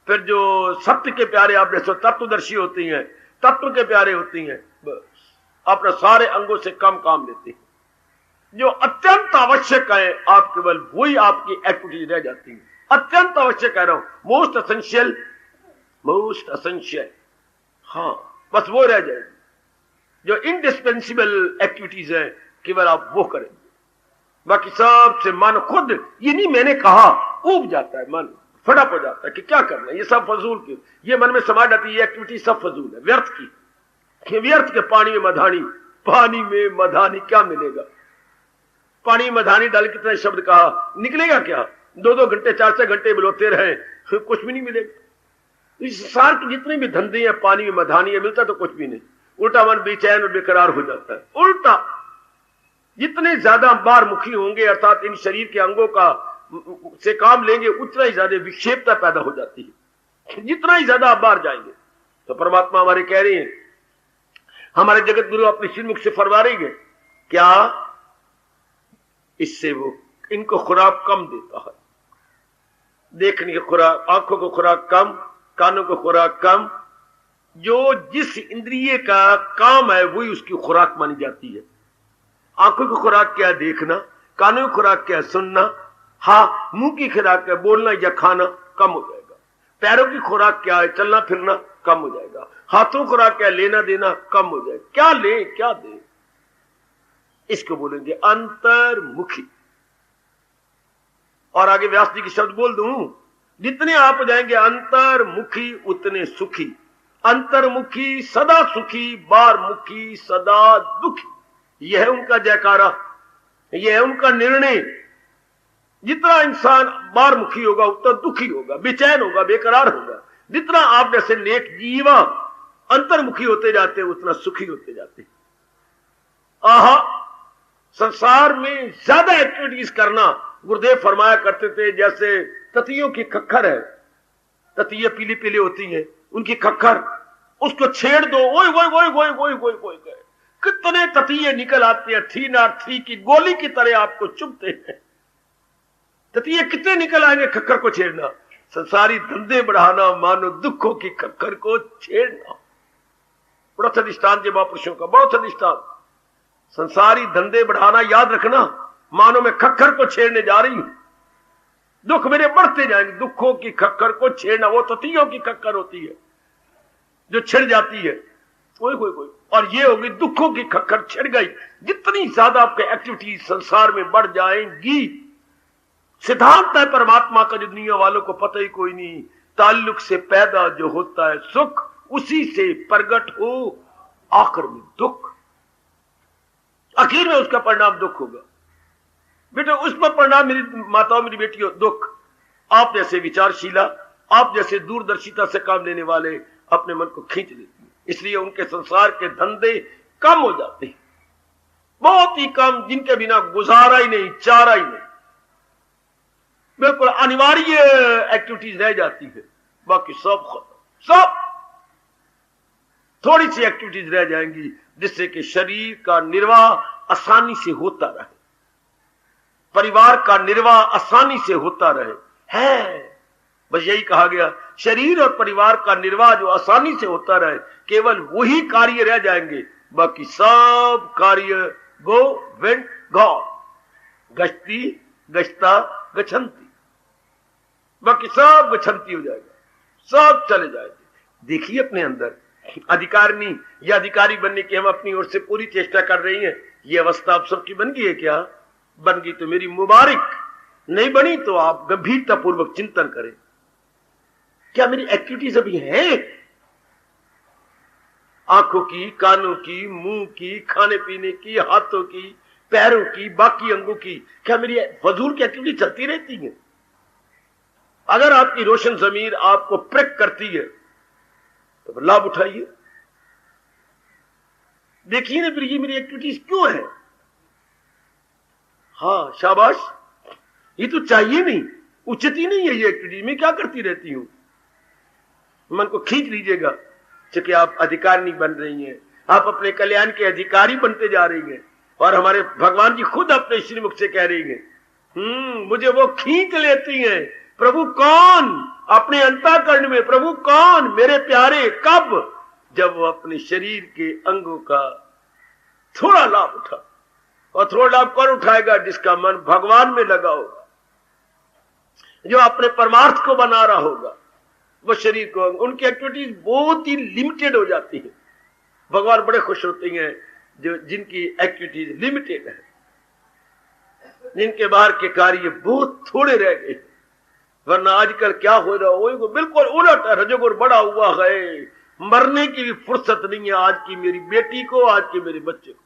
फिर जो सत्य के प्यारे आपने तत्वदर्शी होती हैं, तत्व के प्यारे होती हैं, बस अपने सारे अंगों से कम काम लेते हैं। जो अत्यंत आवश्यक है आप केवल वही आपकी एक्टिविटीज रह जाती है। अत्यंत आवश्यक कह रहा हूं, मोस्ट असेंशियल, मोस्ट असेंशियल, हाँ बस वो रह जाएगी। जो इंडिस्पेंसिबल एक्टिविटीज है केवल आप वो करेंगे, बाकी सबसे मन खुद, ये नहीं मैंने कहा, ऊब जाता है मन, फटअप हो जाता है कि क्या करना है, ये सब फजूल की, ये मन में समा जाती है, ये एक्टिविटी सब फजूल है, व्यर्थ की, व्यर्थ के पानी में मधानी, पानी में मधानी क्या मिलेगा? पानी में मधानी डाल कितने शब्द कहा, निकलेगा क्या? 2-2 घंटे 4-4 घंटे बिलोते रहे, कुछ भी नहीं मिलेगा। इस संसार के जितने भी धंधे हैं पानी में मधानी है, मिलता तो कुछ भी नहीं, उल्टा मन बेचैन और बेकरार हो जाता है। उल्टा जितने ज्यादा बारमुखी होंगे अर्थात इन शरीर के अंगों का से काम लेंगे उतना ही ज्यादा विक्षेपता पैदा हो जाती है। जितना ही ज्यादा आप बाहर जाएंगे तो परमात्मा हमारे कह रहे हैं, हमारे जगत गुरु अपने श्रीमुख से फरमा रहे हैं क्या, इससे वो इनको खुराक कम देता है, देखने की खुराक, आंखों को खुराक कम, कानों को खुराक कम, जो जिस इंद्रिय का काम है वही उसकी खुराक मानी जाती है। आंखों की खुराक क्या है? देखना। कानों की खुराक क्या है? सुनना। हाँ, मुंह की खुराक क्या है? बोलना या खाना, कम हो जाएगा। पैरों की खुराक क्या है? चलना फिरना, कम हो जाएगा। हाथों की खुराक क्या है? लेना देना, कम हो जाएगा। क्या ले क्या दे, इसको बोलेंगे अंतर्मुखी। और आगे व्यास जी की शब्द बोल दूं, जितने आप हो जाएंगे अंतर्मुखी उतने सुखी। अंतर्मुखी सदा सुखी, बाहरमुखी सदा दुखी। यह है उनका जयकारा, यह है उनका निर्णय। जितना इंसान बाहरमुखी होगा उतना दुखी होगा, बेचैन होगा, बेकरार होगा। जितना आप जैसे नेक जीवा अंतर्मुखी होते जाते उतना सुखी होते जाते। आहा, संसार में ज्यादा एक्टिविटीज करना, गुरुदेव फरमाया करते थे, जैसे ततियों की खक्खर है, ततिये पीली पीली होती हैं, उनकी खक्खर, उसको छेड़ दो, ओए ओए ओए ओए ओए ओए ओए, कितने ततिये निकल आते हैं, 3 की गोली की तरह आपको चुभते हैं। ततिये कितने निकल आएंगे खक्खर को छेड़ना। संसारी धंधे बढ़ाना मानो दुखों की खक्खर को छेड़ना। बड़ा अधिष्ठान जी महापुरुषों का, बड़ा अधिष्ठान। संसारी धंधे बढ़ाना याद रखना मानो मैं खक्खर को छेड़ने जा रही हूं, दुख मेरे बढ़ते जाएंगे। दुखों की खक्खर को छेड़ना, वो ततियों की खक्खर होती है जो छिड़ जाती है, कोई कोई कोई, और ये होगी दुखों की खक्खर छिड़ गई। जितनी ज्यादा आपके एक्टिविटीज संसार में बढ़ जाएंगी, सिद्धांत है परमात्मा का जो दुनिया वालों को पता ही कोई नहीं, ताल्लुक से पैदा जो होता है सुख, उसी से प्रगट हो आखिर में दुख, आखिर में उसका परिणाम दुख होगा। बेटे उस पर परिणाम, मेरी माताओं मेरी बेटियों, दुख। आप जैसे विचारशीला, आप जैसे दूरदर्शिता से काम लेने वाले अपने मन को खींच लेती है, इसलिए उनके संसार के धंधे कम हो जाते हैं, बहुत ही कम, जिनके बिना गुजारा ही नहीं, चारा ही नहीं। बिल्कुल अनिवार्य एक्टिविटीज रह जाती है, बाकी सब खत्म। सब थोड़ी सी एक्टिविटीज रह जाएंगी जिससे कि शरीर का निर्वाह आसानी से होता रहे, परिवार का निर्वाह आसानी से होता रहे। है बस यही कहा गया, शरीर और परिवार का निर्वाह जो आसानी से होता रहे, केवल वही कार्य रह जाएंगे, बाकी सब कार्य गो वेंट गॉड, गश्ती गश्ता गच्छन्ति, बाकी सब गच्छन्ति हो जाएगा, सब चले जाएंगे। देखिए अपने अंदर अधिकारिणी या अधिकारी बनने की हम अपनी ओर से पूरी चेष्टा कर रही हैं। ये अवस्था आप सबकी बन गई है क्या? बन गई तो मेरी मुबारक, नहीं बनी तो आप गंभीरता पूर्वक चिंतन करें, क्या मेरी एक्टिविटीज अभी है? आंखों की, कानों की, मुंह की, खाने पीने की, हाथों की, पैरों की, बाकी अंगों की, क्या मेरी फजूल की एक्टिविटी चलती रहती है? अगर आपकी रोशन जमीर आपको प्रिक करती है तो लाभ उठाइए, देखिए ना फिर ये मेरी एक्टिविटीज क्यों है। हाँ शाबाश, ये तो चाहिए नहीं, उचित ही नहीं है ये एक्टिविटी, मैं क्या करती रहती हूं। मन को खींच लीजिएगा, क्योंकि आप अधिकारिणी बन रही हैं, आप अपने कल्याण के अधिकारी बनते जा रही हैं, और हमारे भगवान जी खुद अपने श्रीमुख से कह रही हैं, मुझे वो खींच लेती हैं। प्रभु कौन? अपने अंतःकरण में प्रभु कौन? मेरे प्यारे। कब? जब वो अपने शरीर के अंगों का थोड़ा लाभ उठा, और थोड़ा लाभ कौन उठाएगा? जिसका मन भगवान में लगा होगा, जो अपने परमार्थ को बना रहा होगा, वो शरीर को, उनकी एक्टिविटीज बहुत ही लिमिटेड हो जाती है। भगवान बड़े खुश होते हैं जो जिनकी एक्टिविटीज लिमिटेड है, जिनके बाहर के कार्य बहुत थोड़े रह गए। वरना आजकल क्या हो रहा है, बिल्कुल उलट है, रजोगुण बड़ा हुआ है, मरने की भी फुर्सत नहीं है आज की मेरी बेटी को, आज के मेरे बच्चे को।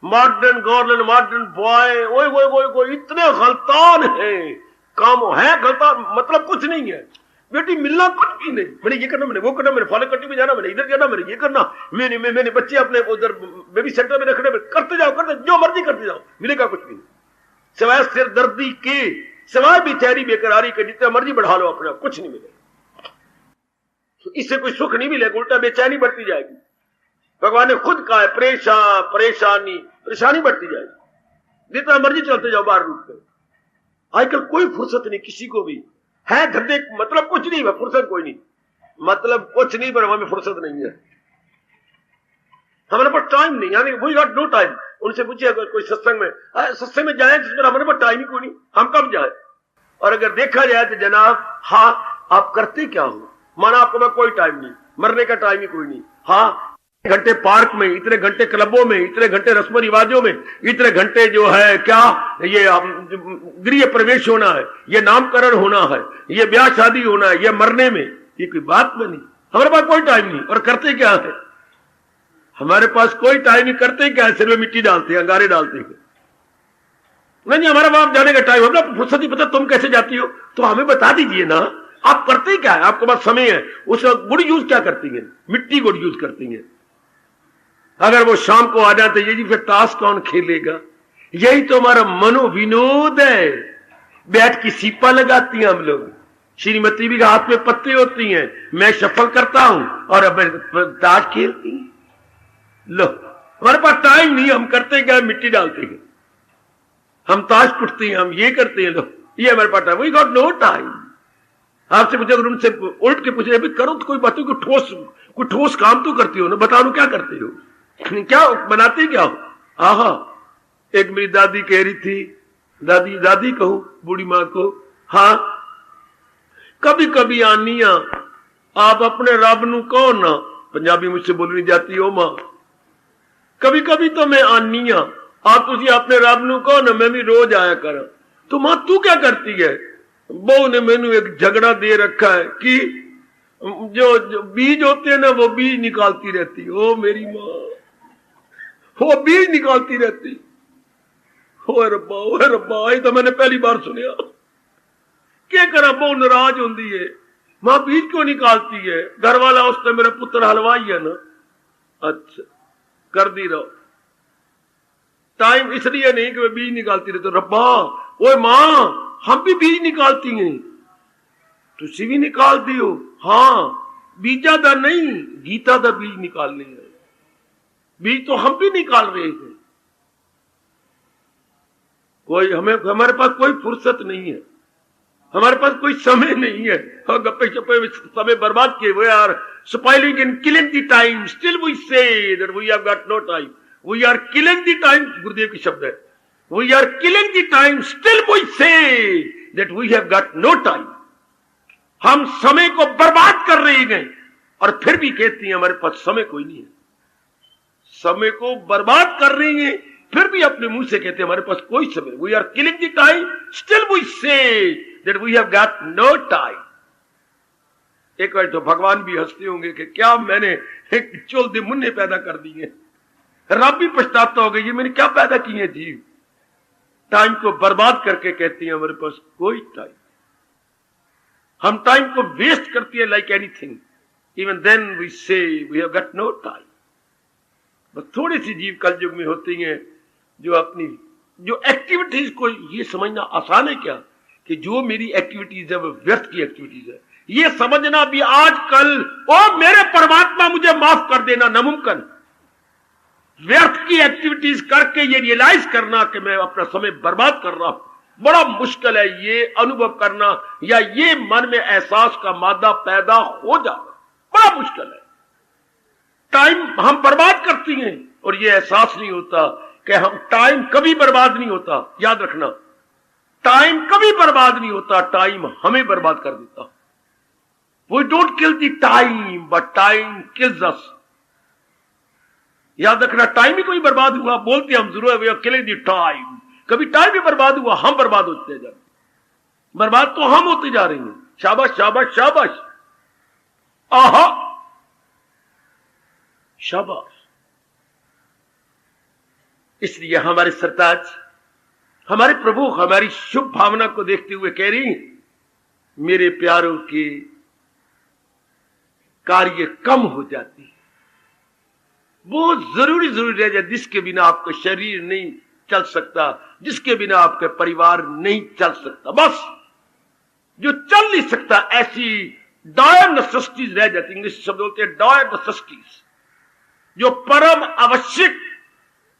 मॉडर्न गर्ल, मॉडर्न बॉय, ओए ओए ओए ओए, इतने गलतान हैं, काम है गलतान, मतलब कुछ नहीं है। बेटी मिलना कुछ भी नहीं, मैंने ये करना, मैंने वो करना, मैंने फॉलो कट्टी में जाना, मैंने इधर जाना, मैंने ये करना, मैंने बच्चे अपने उधर बेबी सेंटर में रखने, करते जाओ, जो मर्जी करते जाओ, मिलेगा कुछ भी नहीं सिवाय सिरदर्दी के, सिवाय बेचारी बेकरारी के। जितना मर्जी बढ़ा लो अपने, कुछ नहीं मिलेगा, तो इससे कोई सुख नहीं मिलेगा, उल्टा बेचैनी बढ़ती जाएगी। भगवान ने खुद कहा है, परेशानी बढ़ती जाएगी। जितना मर्जी चलते जाओ बाहर रूट में। आजकल कोई फुर्सत नहीं किसी को भी है, धंधे मतलब कुछ नहीं है, फुर्सत कोई नहीं, मतलब कुछ नहीं, पर हमें फुर्सत नहीं है, हमारे पास टाइम नहीं, यानी वी गॉट नो टाइम। उनसे पूछिए अगर कोई सत्संग में जाए जिस पर हमारे पास टाइम ही कोई नहीं, हम कब जाए? और अगर देखा जाए तो जनाब, हाँ आप करते क्या हो? माना आपको मैं कोई टाइम नहीं, मरने का टाइम ही कोई नहीं, हाँ घंटे पार्क में, इतने घंटे क्लबों में, इतने घंटे रस्म रिवाजों में, इतने घंटे जो है क्या ये गृह प्रवेश होना है, ये नामकरण होना है, ये ब्याह शादी होना है, ये मरने में, ये कोई बात में नहीं। हमारे पास कोई टाइम नहीं, और करते क्या है? हमारे पास कोई टाइम नहीं, करते क्या है? सिर में मिट्टी डालते हैं, अंगारे डालते हैं। नहीं हमारा बाप जाने का टाइम, हमरा फुर्सत ही पता, तुम कैसे जाती हो? तो हमें बता दीजिए ना, आप करते क्या है? आपके पास समय है, उसका गुड यूज क्या करती है? मिट्टी गुड यूज करती है। अगर वो शाम को आ जाते, ये जी फिर ताश कौन खेलेगा? यही तो हमारा मनोविनोद है। बैठ की सीपा लगाती हैं हम लोग, श्रीमती भी हाथ में पत्ते होती हैं, मैं शफल करता हूं और अब ताश खेलती हैं। लो हमारे पास टाइम नहीं, हम करते क्या? मिट्टी डालते हैं, हम ताश कुटते हैं, हम ये करते हैं। लो ये हमारे पास time, we got no time. आपसे पूछे, अगर उनसे उल्ट के पूछे करो तो कोई बात, कोई ठोस काम तो करती हो ना, बताओ क्या करते हो, क्या बनाते क्या हो? आहा, एक मेरी दादी कह रही थी, दादी कहूं बूढ़ी मां को, हाँ कभी कभी आनिया आप अपने रब नू कहो ना, पंजाबी मुझसे बोलनी जाती हो मां, कभी कभी तो मैं आनिया आप तुझे अपने रब नू कहो ना, मैं भी रोज आया करा। तो मां तू क्या करती है? बहू ने मैनू एक झगड़ा दे रखा है कि जो बीज होते हैं ना, वो बीज निकालती रहती। ओ मेरी मां, वो बीज निकालती रहती। ओ रब्बा, ये तो मैंने पहली बार सुनिया। क्या करा, बहु नाराज होती है, मां बीज क्यों निकालती है? घर वाला उसने मेरा पुत्र हलवाई है ना, अच्छा कर दी रहो, टाइम इसलिए नहीं कि वे बीज निकालती रहे। तो रब्बा, ओए मां हम भी बीज निकालती हैं, तुसी भी निकाल दियो? हाँ, बीजा दा नहीं, गीता दा बीज निकालने है, बीज तो हम भी निकाल रहे थे। कोई हमारे पास कोई फुर्सत नहीं है, हमारे पास कोई समय नहीं है, और गप्पे शप्पे समय बर्बाद किए। We are spoiling and killing the time, still we say that we have got no time. We are killing the time, Gurudev की शब्द है, we are killing the time, still we say that we have got no time. हम समय को बर्बाद कर रहे हैं और फिर भी कहती हैं हमारे पास समय कोई नहीं है। समय को बर्बाद कर रही हैं, फिर भी अपने मुंह से कहते हैं हमारे पास कोई समय। We are killing the time, still we say that we have got no time. एक बार तो भगवान भी हंसते होंगे कि क्या मैंने एक चोल दे मुन्ने पैदा कर दिए। रब भी पछताता होगा, ये मैंने क्या पैदा किए जीव। टाइम को बर्बाद करके कहती है हमारे पास कोई टाइम। हम टाइम को वेस्ट करती है like anything, even then we say we have got no time. बस थोड़ी सी जीव कल युग में होती हैं जो अपनी जो एक्टिविटीज को ये समझना आसान है क्या कि जो मेरी एक्टिविटीज है वो व्यर्थ की एक्टिविटीज है, ये समझना भी आजकल ओ मेरे परमात्मा मुझे माफ कर देना नामुमकिन। व्यर्थ की एक्टिविटीज करके ये रियलाइज करना कि मैं अपना समय बर्बाद कर रहा हूं बड़ा मुश्किल है। ये अनुभव करना या ये मन में एहसास का मादा पैदा हो जाना बड़ा मुश्किल है। टाइम हम बर्बाद करती हैं और ये एहसास नहीं होता कि हम टाइम कभी बर्बाद नहीं होता। याद रखना, टाइम कभी बर्बाद नहीं होता, टाइम हमें बर्बाद कर देता। We don't kill the time but time kills us. याद रखना, टाइम ही कोई बर्बाद हुआ, बोलते हम जरूर we are killing the time. कभी टाइम भी बर्बाद हुआ, हम बर्बाद होते जा रहे हैं। बर्बाद तो हम होते जा रहे हैं। शाबाश शाबाश शाबाश, आहा शाबाश। इसलिए हमारे सरताज, हमारे प्रभु हमारी शुभ भावना को देखते हुए कह रही, मेरे प्यारों के कार्य कम हो जाती है, वो जरूरी रह जाए जिसके बिना आपका शरीर नहीं चल सकता, जिसके बिना आपका परिवार नहीं चल सकता। बस जो चल नहीं सकता, ऐसी डायर नेसेसिटीज रह जाती। इंग्लिश शब्द बोलते हैं डायर नेसेसिटीज, जो परम आवश्यक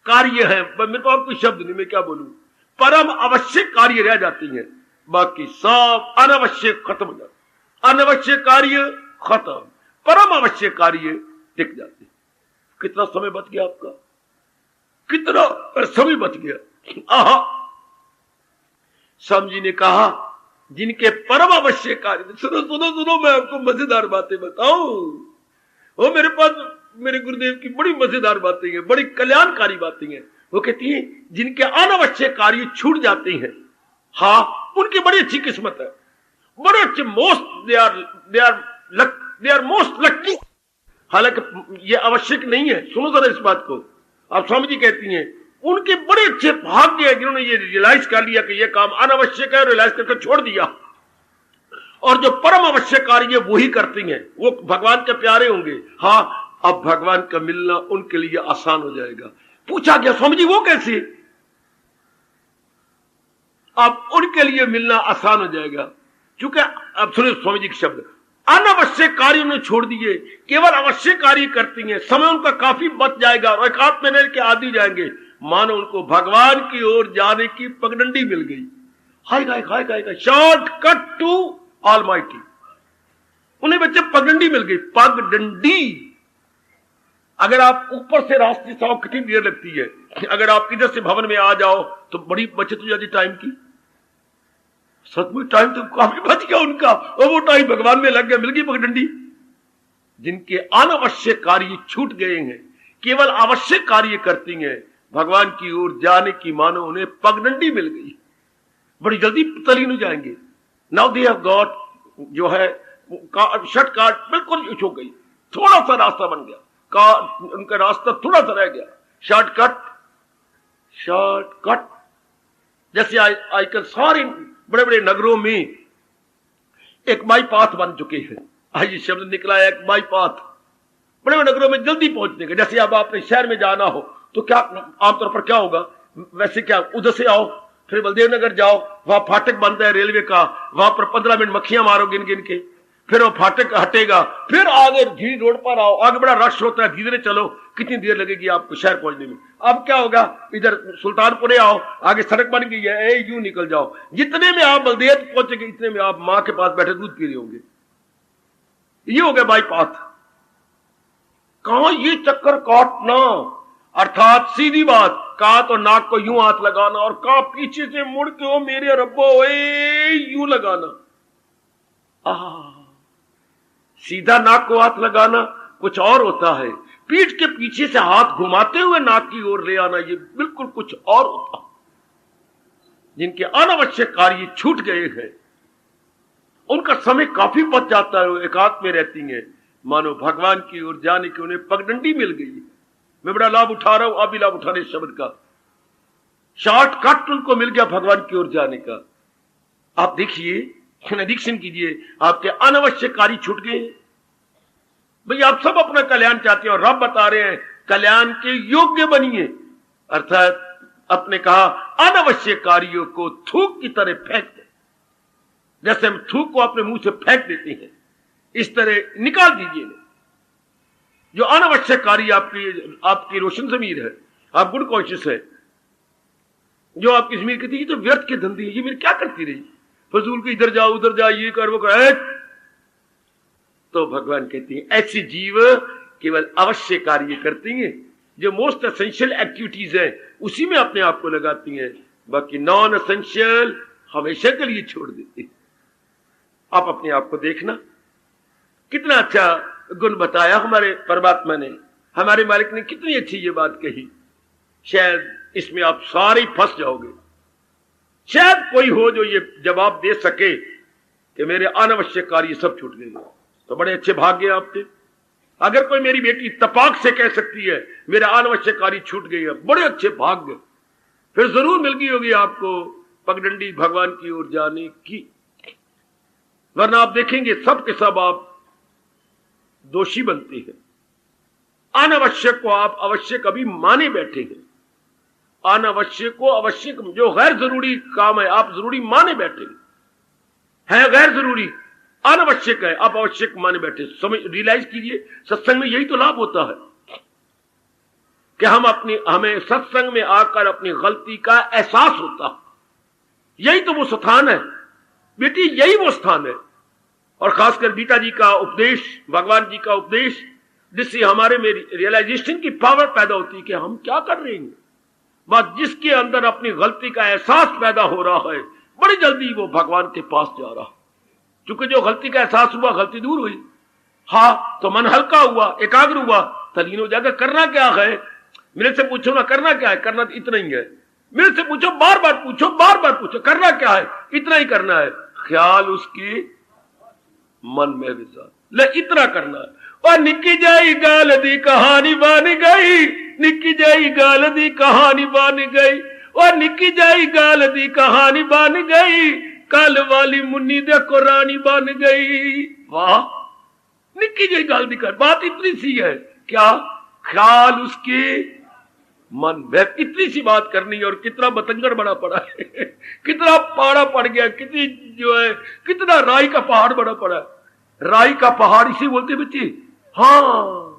कार्य है। मेरे को और कोई शब्द नहीं, मैं क्या बोलूं, परम आवश्यक कार्य रह जाती हैं, बाकी सब अनावश्यक खत्म हो जाते। अनावश्यक कार्य खत्म, परम आवश्यक कार्य टिक जाते। कितना समय बच गया आपका, कितना समय बच गया। आहा, स्वामी जी ने कहा जिनके परम आवश्यक कार्य। सुनो सुनो सुनो, मैं आपको मजेदार बातें बताऊं। वो मेरे पास मेरे गुरुदेव की बड़ी मजेदार बातें हैं, बड़ी कल्याणकारी बातें हैं। वो कहती है जिनके अनावश्यक कार्य छूट जाते हैं, हाँ, उनकी बड़ी अच्छी किस्मत है, बड़े अच्छे, most they are most lucky. हालांकि ये आवश्यक नहीं है, सुनो जरा इस बात को। आप स्वामी जी कहती हैं उनके बड़े अच्छे भाग्य है जिन्होंने ये रियलाइज कर लिया कि ये काम अनावश्यक है, रियलाइज करके छोड़ दिया। और जो परम आवश्यक कार्य वही करती हैं, वो भगवान के प्यारे होंगे। हाँ, अब भगवान का मिलना उनके लिए आसान हो जाएगा। पूछा गया स्वामी जी वो कैसे? अब उनके लिए मिलना आसान हो जाएगा, क्योंकि अब सुनिए स्वामी जी के शब्द, अनावश्यक कार्य उन्हें छोड़ दिए, केवल आवश्यक कार्य करती हैं, समय उनका काफी बच जाएगा और एकांत में रहने के आदि जाएंगे। मानो उनको भगवान की ओर जाने की पगडंडी मिल गई। हाय शॉर्टकट टू ऑलमाइटी। उन्हें बच्चे पगडंडी मिल गई, पगडंडी। अगर आप ऊपर से रास्ते से आओ कितनी देर लगती है, अगर आप इधर से भवन में आ जाओ तो बड़ी बचत हो जाती टाइम की। सच में टाइम तो काफी बच गया उनका, और वो टाइम भगवान में लग गया, मिल गई पगडंडी। जिनके अनावश्यक कार्य छूट गए हैं, केवल आवश्यक कार्य करती हैं, भगवान की ओर जाने की मानो उन्हें पगडंडी मिल गई, बड़ी जल्दी तलीन हो जाएंगे। नाउ दे हैव गॉट जो है शॉर्टकट बिल्कुल हो गई, थोड़ा सा रास्ता बन गया, उनका रास्ता थोड़ा सा रह गया। शॉर्टकट जैसे आजकल सारे बड़े बड़े नगरों में एक बाईपाथ बन चुके हैं। आज ये शब्द निकला है, एक बाईपाथ। बड़े बड़े नगरों में जल्दी पहुंचने का, जैसे अब आपने शहर में जाना हो तो क्या आमतौर पर क्या होगा, वैसे क्या उधर से आओ, फिर बलदेव नगर जाओ, वहां फाटक बनता है रेलवे का, वहां पर 15 मिनट मक्खियां मारो गिन गिन के, फिर वो फाटक हटेगा, फिर आगे धीरे रोड पर आओ, आगे बड़ा रश होता है, धीरे चलो, कितनी देर लगेगी आपको शहर पहुंचने में। अब क्या होगा, इधर सुल्तानपुरे आओ, आगे सड़क बन गई है, यूं निकल जाओ, जितने में आप बलदेव पहुंचेंगे इतने में आप मां के पास बैठे दूध पी रहे होंगे। ये हो गया बाईपाथ। कहां ये चक्कर काटना, अर्थात सीधी बात, कहा तो नाक को यूं हाथ लगाना और कहा पीछे से मुड़ के ओ मेरे रब्बो यूं लगाना। सीधा नाक को हाथ लगाना कुछ और होता है, पीठ के पीछे से हाथ घुमाते हुए नाक की ओर ले आना ये बिल्कुल कुछ और होता है। जिनके अनावश्यक कार्य छूट गए हैं, उनका समय काफी बच जाता है, वो एकांत में रहती हैं, मानो भगवान की ओर जाने की उन्हें पगडंडी मिल गई। मैं बड़ा लाभ उठा रहा हूं, आप भी लाभ उठा रहे इस शब्द का। शॉर्टकट उनको मिल गया भगवान की ओर जाने का। आप देखिए, निरीक्षण कीजिए, आपके अनावश्यक कार्य छूट गए। भाई आप सब अपना कल्याण चाहते हैं और रब बता रहे हैं कल्याण के योग्य बनिए, अर्थात अपने कहा अनावश्यक कार्यों को थूक की तरह फेंक दे। जैसे हम थूक को अपने मुंह से फेंक देते हैं, इस तरह निकाल दीजिए। जो अनावश्यक कार्य आपकी रोशन जमीर है, आप गुड कॉन्शियस है, जो आपकी जमीर कहती है तो व्यर्थ के धंधे, ये मेरी क्या करती रही, फजूल के इधर जाओ उधर जाओ, ये कर वो कर। तो भगवान कहती है ऐसे जीव केवल अवश्य कार्य करती हैं, जो मोस्ट एसेंशियल एक्टिविटीज हैं उसी में अपने आप को लगाती हैं, बाकी नॉन एसेंशियल हमेशा के लिए छोड़ देती हैं। आप अपने आप को देखना, कितना अच्छा गुण बताया हमारे परमात्मा ने, हमारे मालिक ने कितनी अच्छी ये बात कही। शायद इसमें आप सारे ही फंस जाओगे। शायद कोई हो जो ये जवाब दे सके कि मेरे अनावश्यक कार्य सब छूट गए, तो बड़े अच्छे भाग्य आपके। अगर कोई मेरी बेटी तपाक से कह सकती है मेरा अनावश्यक कार्य छूट गई है, बड़े अच्छे भाग्य, फिर जरूर मिल गई होगी आपको पगडंडी भगवान की ओर जाने की। वरना आप देखेंगे सब के सब आप दोषी बनते हैं। अनावश्यक को आप आवश्यक अभी माने बैठे हैं, अनावश्यक को आवश्यक, जो गैर जरूरी काम है आप जरूरी माने बैठे हैं, गैर जरूरी अनावश्यक है आप आवश्यक माने बैठे। समझ, रियलाइज कीजिए, सत्संग में यही तो लाभ होता है कि हमें सत्संग में आकर अपनी गलती का एहसास होता है। यही तो वो स्थान है बेटी, यही वो स्थान है। और खासकर गीता जी का उपदेश, भगवान जी का उपदेश, जिससे हमारे में रियलाइजेशन की पावर पैदा होती है कि हम क्या कर रहे हैं। बस जिसके अंदर अपनी गलती का एहसास पैदा हो रहा है, बड़ी जल्दी वो भगवान के पास जा रहा है। क्योंकि जो गलती का एहसास हुआ, गलती दूर हुई, हाँ तो मन हल्का हुआ, एकाग्र हुआ, तल्लीन हो जाकर करना क्या है। मेरे से पूछो ना करना क्या है, करना तो इतना ही है। मेरे से पूछो, बार बार पूछो, बार बार पूछो, करना क्या है, इतना ही करना है। ख्याल उसके मन में विचार ले, इतना करना है। और निकी जाई गाल दी कहानी बन गई, निकी जाई गाल दी कहानी बन गई, और निकी जाई गाल दी कहानी बन गई, कल वाली मुन्नी देखो रानी बन गई। वाह, निकी जाई गाल दी कर, बात इतनी सी है, क्या ख्याल उसके मन में, इतनी सी बात करनी है। और कितना बतंगड़ बड़ा पड़ा है कितना पहाड़ा पड़ गया, कितनी जो है, कितना राई का पहाड़ बड़ा पड़ा है। राई का पहाड़ इसे बोलते बच्चे, हाँ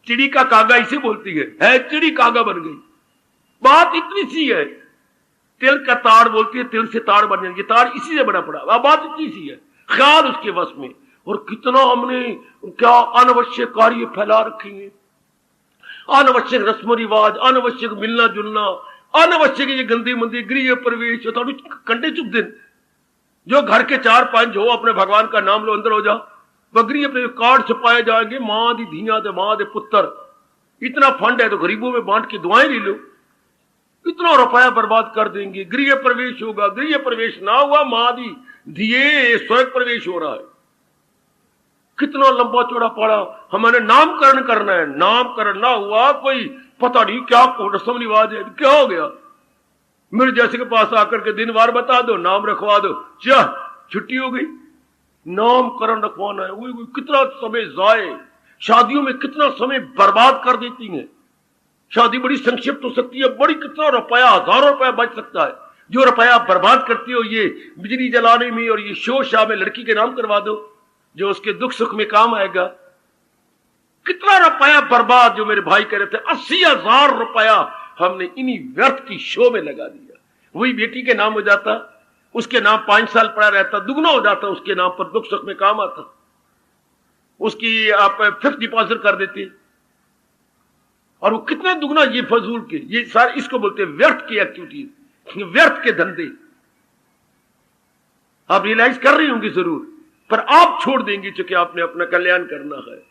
चिड़ी का कागा इसे बोलती है चिड़ी कागा बन गई। बात इतनी सी है। तिल का ताड़ बोलती है, तिल से ताड़ बन जाएगी, ताड़ इसी से बना पड़ा। बात इतनी सी है, ख्याल उसके वश में। और कितना हमने क्या अनावश्यक कार्य फैला रखे हैं, अनावश्यक रस्म रिवाज, अनावश्यक मिलना जुलना, अनावश्यक ये गंदी मंदी गृह प्रवेश, कंटे चुप दिन जो घर के 4-5 हो, अपने भगवान का नाम लो, अंदर हो जाओ। बगरी अपने कार्ड छपाए जाएंगे, मां दी धियां दे मां दे पुत्र, इतना फंड है तो गरीबों में बांट के दुआएं ले लो। इतना रुपया बर्बाद कर देंगे, गृह प्रवेश होगा, गृह प्रवेश ना हुआ, मां दी दिए स्वर्ग प्रवेश हो रहा है। कितना लंबा चौड़ा पड़ा। हमारे नामकरण करना है, नामकरण ना हुआ, कोई पता नहीं क्या रस्म रिवाज है, क्या हो गया। मेरे जैसे के पास आकर के दिन वार बता दो, नाम रखवा दो, क्या छुट्टी हो गई। नामकरण रखवाना है, वो कितना समय जाए। शादियों में कितना समय बर्बाद कर देती हैं। शादी बड़ी संक्षिप्त हो सकती है, बड़ी कितना रुपया, हजारों रुपया बच सकता है। जो रुपया बर्बाद करती हो ये बिजली जलाने में और ये शोर शाह में, लड़की के नाम करवा दो जो उसके दुख सुख में काम आएगा। कितना रुपया बर्बाद, जो मेरे भाई कह रहे थे 80,000 रुपया हमने इन्हीं व्यर्थ की शो में लगा दिया। वही बेटी के नाम हो जाता, उसके नाम 5 साल पड़ा रहता, दुगना हो जाता, उसके नाम पर दुख सुख में काम आता, उसकी आप फिक्स डिपॉजिट कर देते, और वो कितना दुगना ये फजूल के, ये सारे इसको बोलते हैं व्यर्थ की एक्टिविटीज, व्यर्थ के धंधे। आप रियलाइज कर रही होंगी जरूर, पर आप छोड़ देंगे क्योंकि आपने अपना कल्याण करना है,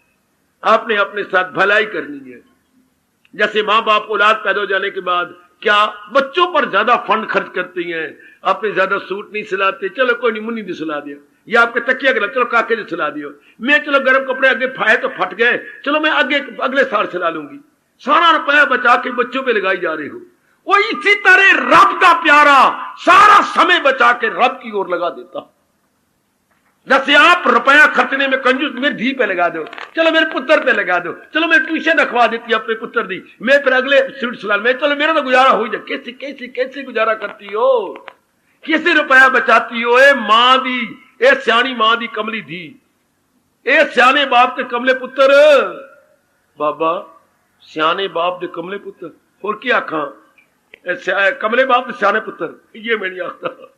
आपने अपने साथ भलाई करनी है। जैसे मां बाप औलाद पैदा हो जाने के बाद क्या बच्चों पर ज्यादा फंड खर्च करती हैं, आपने ज्यादा सूट नहीं सिलाते, चलो कोई नहीं मुन्नी ने सिला दिया, या आपके तकिया गलत, चलो काके ने सिला दियो, मैं चलो गर्म कपड़े आगे फाए तो फट गए, चलो मैं आगे अगले साल सिला लूंगी। सारा रुपया बचा के बच्चों पे लगाई जा रही हो। वो इसी तरह रब का प्यारा सारा समय बचा के रब की ओर लगा देता। जैसे आप रुपया खर्चने में कंजूस, मेरी धी पे लगा दो, चलो मेरे पुत्र पे लगा दो, चलो मैं ट्यूशन रखवा देती अपने पुत्र दी, मैं फिर अगले सूट सिला में, चलो मेरा तो गुजारा हो जाए। कैसे कैसे कैसे गुजारा करती हो, कैसे रुपया बचाती हो। ए मां दी, ए सियाणी मां दी कमली धी, ए सियाने बाप के कमले पुत्र। बाबा सियाने बाप दे कमले पुत्र, और क्या आखा, कमले बाप दे सियाने पुत्र, ये मैं नहीं आखता।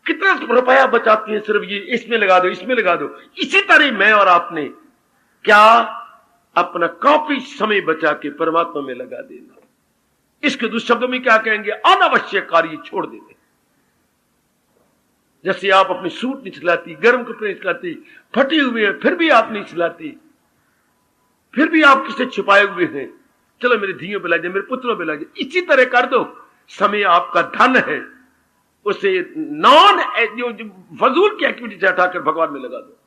कितना रुपया बचाती है सिर्फ ये, इसमें लगा दो, इसमें लगा दो। इसी तरह मैं और आपने क्या? अपना काफी समय बचा के परमात्मा में लगा देना। इसके दुष्शब्दों में क्या कहेंगे? अनावश्यक कार्य छोड़ देते। जैसे आप अपने सूट नहीं सिलाती, गर्म कपड़े नहीं सिलाती, फटे हुए हैं फिर भी आप नहीं सिलाती, फिर भी आप किसे छिपाए हुए हैं, चलो मेरे धियों पे लग जाए, मेरे पुत्रों पे लग जाए, इसी तरह कर दो। समय आपका धन है, उसे जो फजूल की एक्टिविटी से हटाकर भगवान में लगा दो।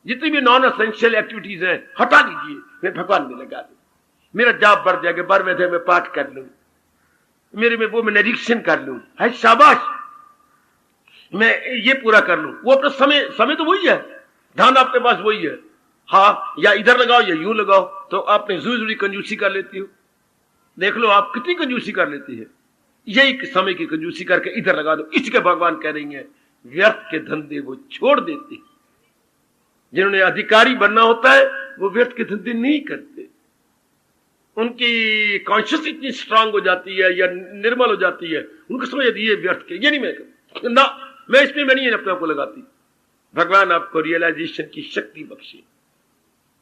जितनी भी नॉन एसेंशियल एक्टिविटीज हैं हटा दीजिए, मैं भगवान में लगा दूं। मेरा जाप बढ़ जाएगा, बर बैठे मैं पाठ कर लूं, मेरे में वो मैं निरीक्षण कर लूं, है शाबाश, मैं ये पूरा कर लूं। वो अपना समय तो वही है, ध्यान आपके पास वही है। हाँ, या इधर लगाओ या यूं लगाओ, तो आपने जुड़ी कंजूसी कर लेती हो। देख लो आप कितनी कंजूसी कर लेती है। यही समय की कंजूसी करके इधर लगा दो। इसके भगवान कह रही है व्यर्थ के धंधे वो छोड़ देते। जिन्होंने अधिकारी बनना होता है वो व्यर्थ के धंधे नहीं करते। उनकी कॉन्शियस इतनी स्ट्रांग हो जाती है या निर्मल हो जाती है, उनको समझ आती है व्यर्थ के, ये नहीं मैं ना, मैं इसमें मैं नहीं अपने आप को लगाती। भगवान आपको रियलाइजेशन की शक्ति बख्शे,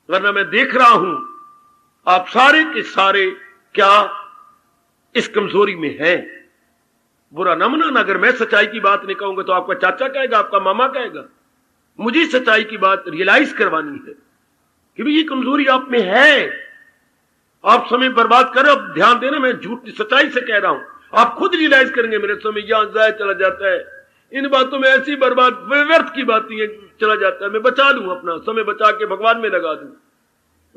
वरना मैं देख रहा हूं आप सारे के सारे क्या इस कमजोरी में है। बुरा न मनाना, अगर मैं सच्चाई की बात नहीं कहूंगा तो आपका चाचा कहेगा, आपका मामा कहेगा। मुझे सच्चाई की बात रियलाइज करवानी है कि भाई ये कमजोरी आप में है। आप समय बर्बाद करो, अब ध्यान देना, मैं झूठ सच्चाई से कह रहा हूं। आप खुद रियलाइज करेंगे मेरे समय यहां जाए चला जाता है, इन बातों में ऐसी बर्बाद व्यर्थ की बातें चला जाता है। मैं बचा लूं, अपना समय बचा के भगवान में लगा दूं।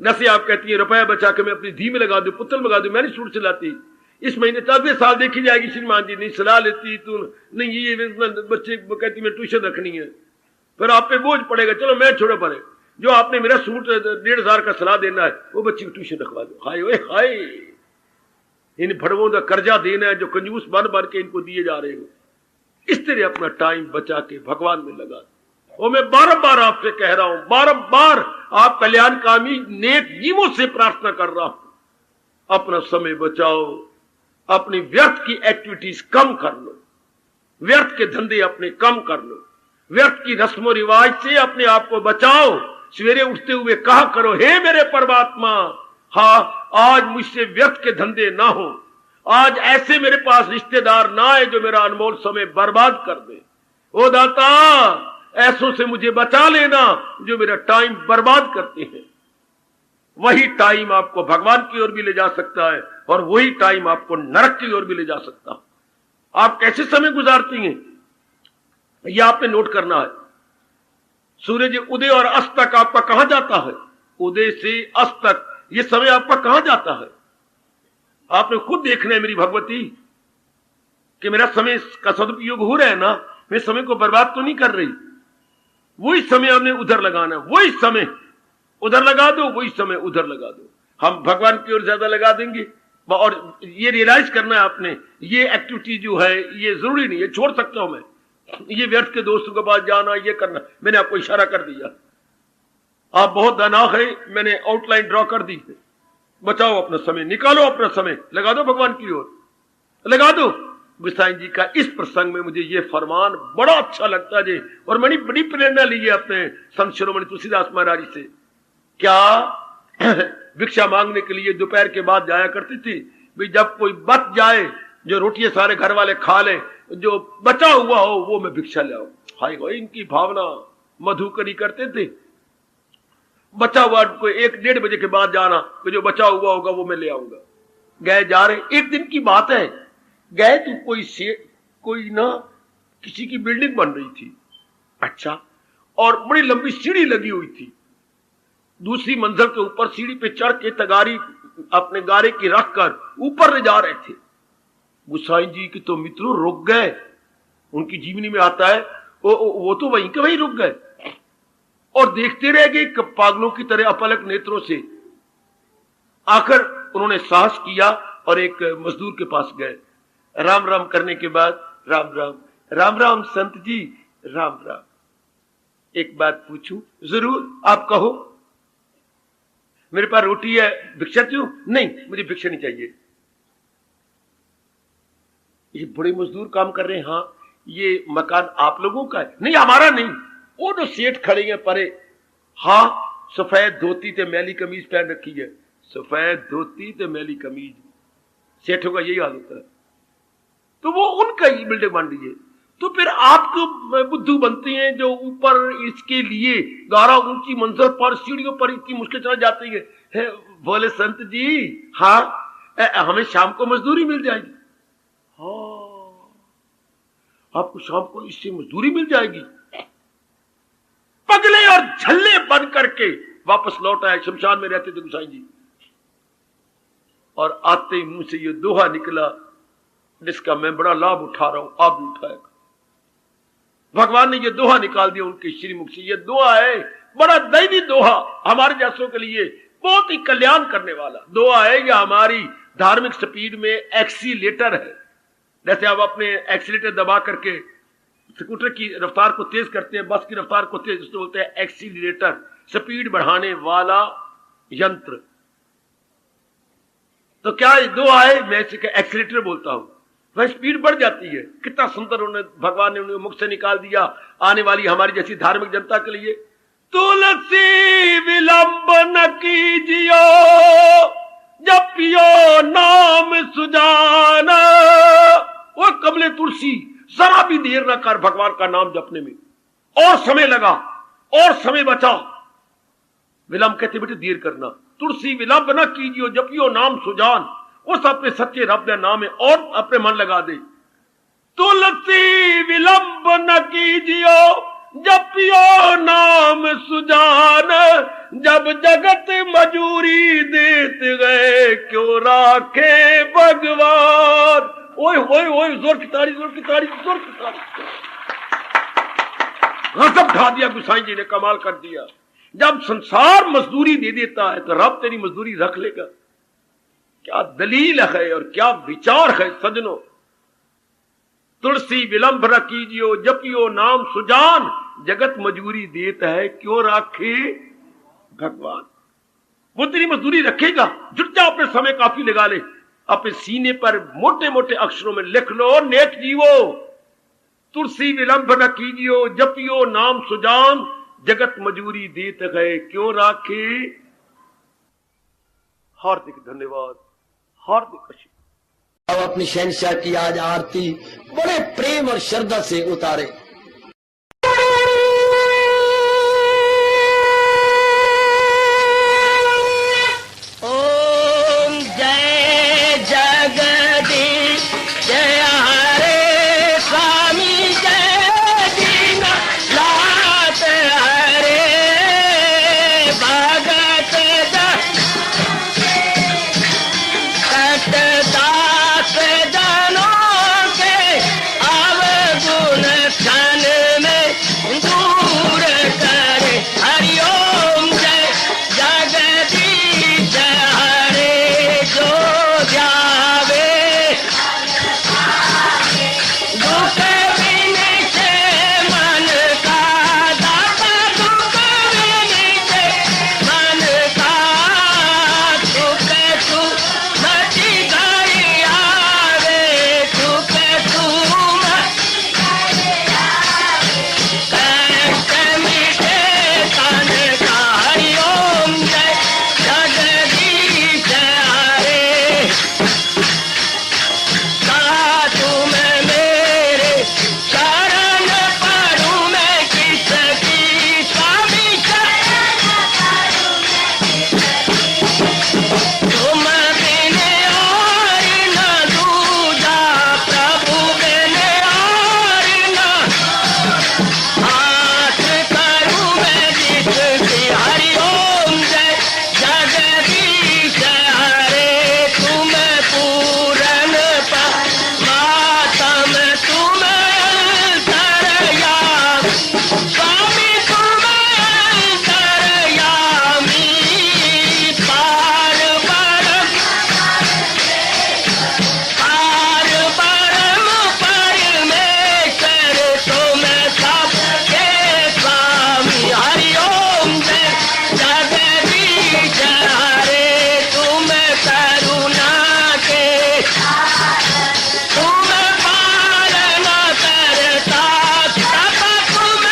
नसे आप कहती है रुपया बचा के मैं अपनी धी में लगा दूं, पुत्र में लगा दूं, मैं नहीं सूट चलाती, इस महीने 4वें साल देखी जाएगी श्रीमान जी, नहीं सलाह लेती तू, नहीं ये बच्चे कहती मैं ट्यूशन रखनी है, फिर आप पे बोझ पड़ेगा, चलो मैं छोड़ो पड़े, जो आपने मेरा सूट 1,500 का सलाह देना है वो बच्ची को ट्यूशन रखवा दो। हाय ओए हाय, इन भड़वों का कर्जा देना है जो कंजूस बन बन के इनको दिए जा रहे हो। इस तरह अपना टाइम बचा के भगवान में लगा दो। वो मैं बारंबार आपसे कह रहा हूं, बारंबार आप कल्याणकामी नेक जीवों से प्रार्थना कर रहा हूं, अपना समय बचाओ, अपनी व्यर्थ की एक्टिविटीज कम कर लो, व्यर्थ के धंधे अपने कम कर लो, व्यर्थ की रस्मों रिवाज से अपने आप को बचाओ। सवेरे उठते हुए कहा करो, हे मेरे परमात्मा, हाँ आज मुझसे व्यर्थ के धंधे ना हो, आज ऐसे मेरे पास रिश्तेदार ना आए जो मेरा अनमोल समय बर्बाद कर दे। ओ दाता, ऐसों से मुझे बचा लेना जो मेरा टाइम बर्बाद करते हैं। वही टाइम आपको भगवान की ओर भी ले जा सकता है और वही टाइम आपको नरक की ओर भी ले जा सकता है। आप कैसे समय गुजारती हैं यह आपने नोट करना है। सूरज उदय और अस्त तक आपका कहां जाता है, उदय से अस्त तक यह समय आपका कहां जाता है, आपने खुद देखना है मेरी भगवती कि मेरा समय का सदुपयोग हो रहा है ना, मैं समय को बर्बाद तो नहीं कर रही। वही समय हमने उधर लगाना है, वही समय उधर लगा दो, वही समय उधर लगा दो। हम भगवान की ओर ज्यादा लगा देंगे। और ये रियलाइज करना है आपने, ये एक्टिविटी जो है ये जरूरी नहीं है, छोड़ सकता हूं मैं, ये व्यर्थ के दोस्तों के पास जाना, ये करना, मैंने आपको इशारा कर दिया, आप बहुत दानाख है, मैंने आउटलाइन ड्रॉ कर दी है। बचाओ अपना समय, निकालो अपना समय, लगा दो भगवान की ओर, लगा दो। गोसाई जी का इस प्रसंग में मुझे ये फरमान बड़ा अच्छा लगता है जी, और मैंने बड़ी प्रेरणा ली है अपने संत शिरोमणि तुलसीदास महाराज जी से। क्या भिक्षा मांगने के लिए दोपहर के बाद जाया करती थी, भाई जब कोई बच जाए, जो रोटियां सारे घर वाले खा ले, जो बचा हुआ हो वो मैं भिक्षा ले आऊं। हाय हो, इनकी भावना मधुकरी करते थे। बचा हुआ कोई 1-1:30 बजे के बाद जाना, तो जो बचा हुआ होगा वो मैं ले आऊंगा। गए जा रहे, एक दिन की बात है, गए तो कोई ना किसी की बिल्डिंग बन रही थी, अच्छा, और बड़ी लंबी सीढ़ी लगी हुई थी। दूसरी मंजिल के ऊपर सीढ़ी पे चढ़ के तगारी अपने गारे की रख कर ऊपर ले जा रहे थे। गोसाई जी की तो मित्रों रुक गए, उनकी जीवनी में आता है वो तो वहीं के वहीं रुक गए और देखते रह गए पागलों की तरह अपलक नेत्रों से। आखिर उन्होंने साहस किया और एक मजदूर के पास गए। राम राम करने के बाद, राम राम, राम राम संत जी, राम राम, एक बात पूछूं? जरूर, आप कहो। मेरे पास रोटी है, भिक्षा क्यों? नहीं, मुझे भिक्षा नहीं चाहिए। ये बड़े मजदूर काम कर रहे हैं। हाँ, ये मकान आप लोगों का है? नहीं, हमारा नहीं, वो तो सेठ खड़े हैं परे। हाँ, सफेद धोती ते मैली कमीज पहन रखी है, सफेद धोती ते मैली कमीज, सेठों का यही हाल होता है। तो वो उनका ही बिल्डिंग बन रही है। तो फिर आप तो बुद्धू बनते हैं जो ऊपर इसके लिए 12 ऊंची मंजिल पर सीढ़ियों पर इतनी मुश्किल चढ़ जाती है। बोले संत जी हाँ हमें शाम को मजदूरी मिल जाएगी। हाँ आपको शाम को इससे मजदूरी मिल जाएगी। पगले और झल्ले बन करके वापस लौट आए। शमशान में रहते थे गुसाई जी, और आते ही मुंह से ये दोहा निकला जिसका मैं बड़ा लाभ उठा रहा हूं, आप भी उठाएगा। भगवान ने ये दोहा निकाल दिया उनके श्रीमुख से। ये दोहा है बड़ा दैवी दोहा, हमारे जैसों के लिए बहुत ही कल्याण करने वाला दोहा है। यह हमारी धार्मिक स्पीड में एक्सीलेटर है। जैसे आप अपने एक्सीलेटर दबा करके स्कूटर की रफ्तार को तेज करते हैं, बस की रफ्तार को तेज, उसको बोलते हैं एक्सीलरेटर, स्पीड बढ़ाने वाला यंत्र। तो क्या दो आए, मैं इसे एक्सीलरेटर बोलता हूं, वह स्पीड बढ़ जाती है। कितना सुंदर उन्हें भगवान ने उन्हें मुख से निकाल दिया आने वाली हमारी जैसी धार्मिक जनता के लिए। तुलसी विलंब न कीजियो जपियो नाम सुजाना। वो कमले तुलसी जरा भी देर न कर भगवान का नाम जपने में, और समय लगा और समय बचा। विलंब कहते बेटे देर करना। तुलसी विलंब न कीजियो जपियो नाम सुजान। उस अपने सच्चे रब का नाम है और अपने मन लगा दे। तुलसी विलंब न कीजियो जपियो नाम सुजान। जब जगत मजूरी देते गए क्यों राखे भगवान। ओए ओए ओए जोर की ताड़ी, जोर की ताड़ी, जोर की ताड़ी। गजब ढा दिया गुसाई जी ने, कमाल कर दिया। जब संसार मजदूरी दे देता है तो रब तेरी मजदूरी रख लेगा। क्या दलील है और क्या विचार है सजनों। तुलसी विलंब न कीजियो जपियो नाम सुजान। जगत मजूरी देता है क्यों राखे भगवान। वो तेरी मजदूरी रखेगा। जुट जा, अपने समय काफी लगा ले, अपने सीने पर मोटे मोटे अक्षरों में लिख लो नेक जीवो। तुलसी विलंब न कीजियो जपियो नाम सुजान। जगत मजूरी देत है क्यों राखे। हार्दिक धन्यवाद, हार्दिक आशीर्वाद। अब अपनी शहंशाह की आज आरती बड़े प्रेम और श्रद्धा से उतारे। ओम जय जगदीश जय हरे स्वामी जय दीना लात हरे भगत दास जनों के अवगुण क्षण में दूर करे। हरिओम जय जगदीश हरे जो ध्यावे दुख विनिचे मन का दाता। दुख विनिचे मन का सुख तू मची गई आवे। सुख तू कष्ट मिटे तन का। हरिओम जय जगदीश हरे। कहा तुम मेरे शरण पड़ूं मैं किसकी स्वामी तुम बिन और न दूजा। प्रभु बिन और न आस करूं मैं जिसकी। हरिओम जय जगदीश हरे। तुम पूरन मातम तुम तरयाम स्वामी तुम तरयामी। पार परम परमेश्वर तुम सबके स्वामी। हरिओम जय जगदीश हरे। तुम करुणा के तुम पालन करता। सब तुम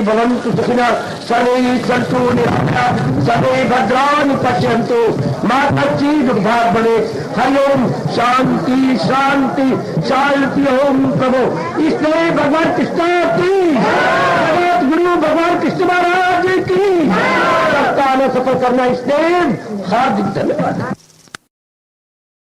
भवन्तु सुखिनः सर्वे सन्तु निरामयाः सर्वे भद्राणि पश्यन्तु मां कश्चित् दुर्भाग् बने। हरि ओम शांति शांति शांति। ओम प्रभु इसलिए भगवान कृष्ण की जगत गुरु भगवान कृष्ण महाराज की सप्ताह में सफल करना इसलिए हार्दिक धन्यवाद।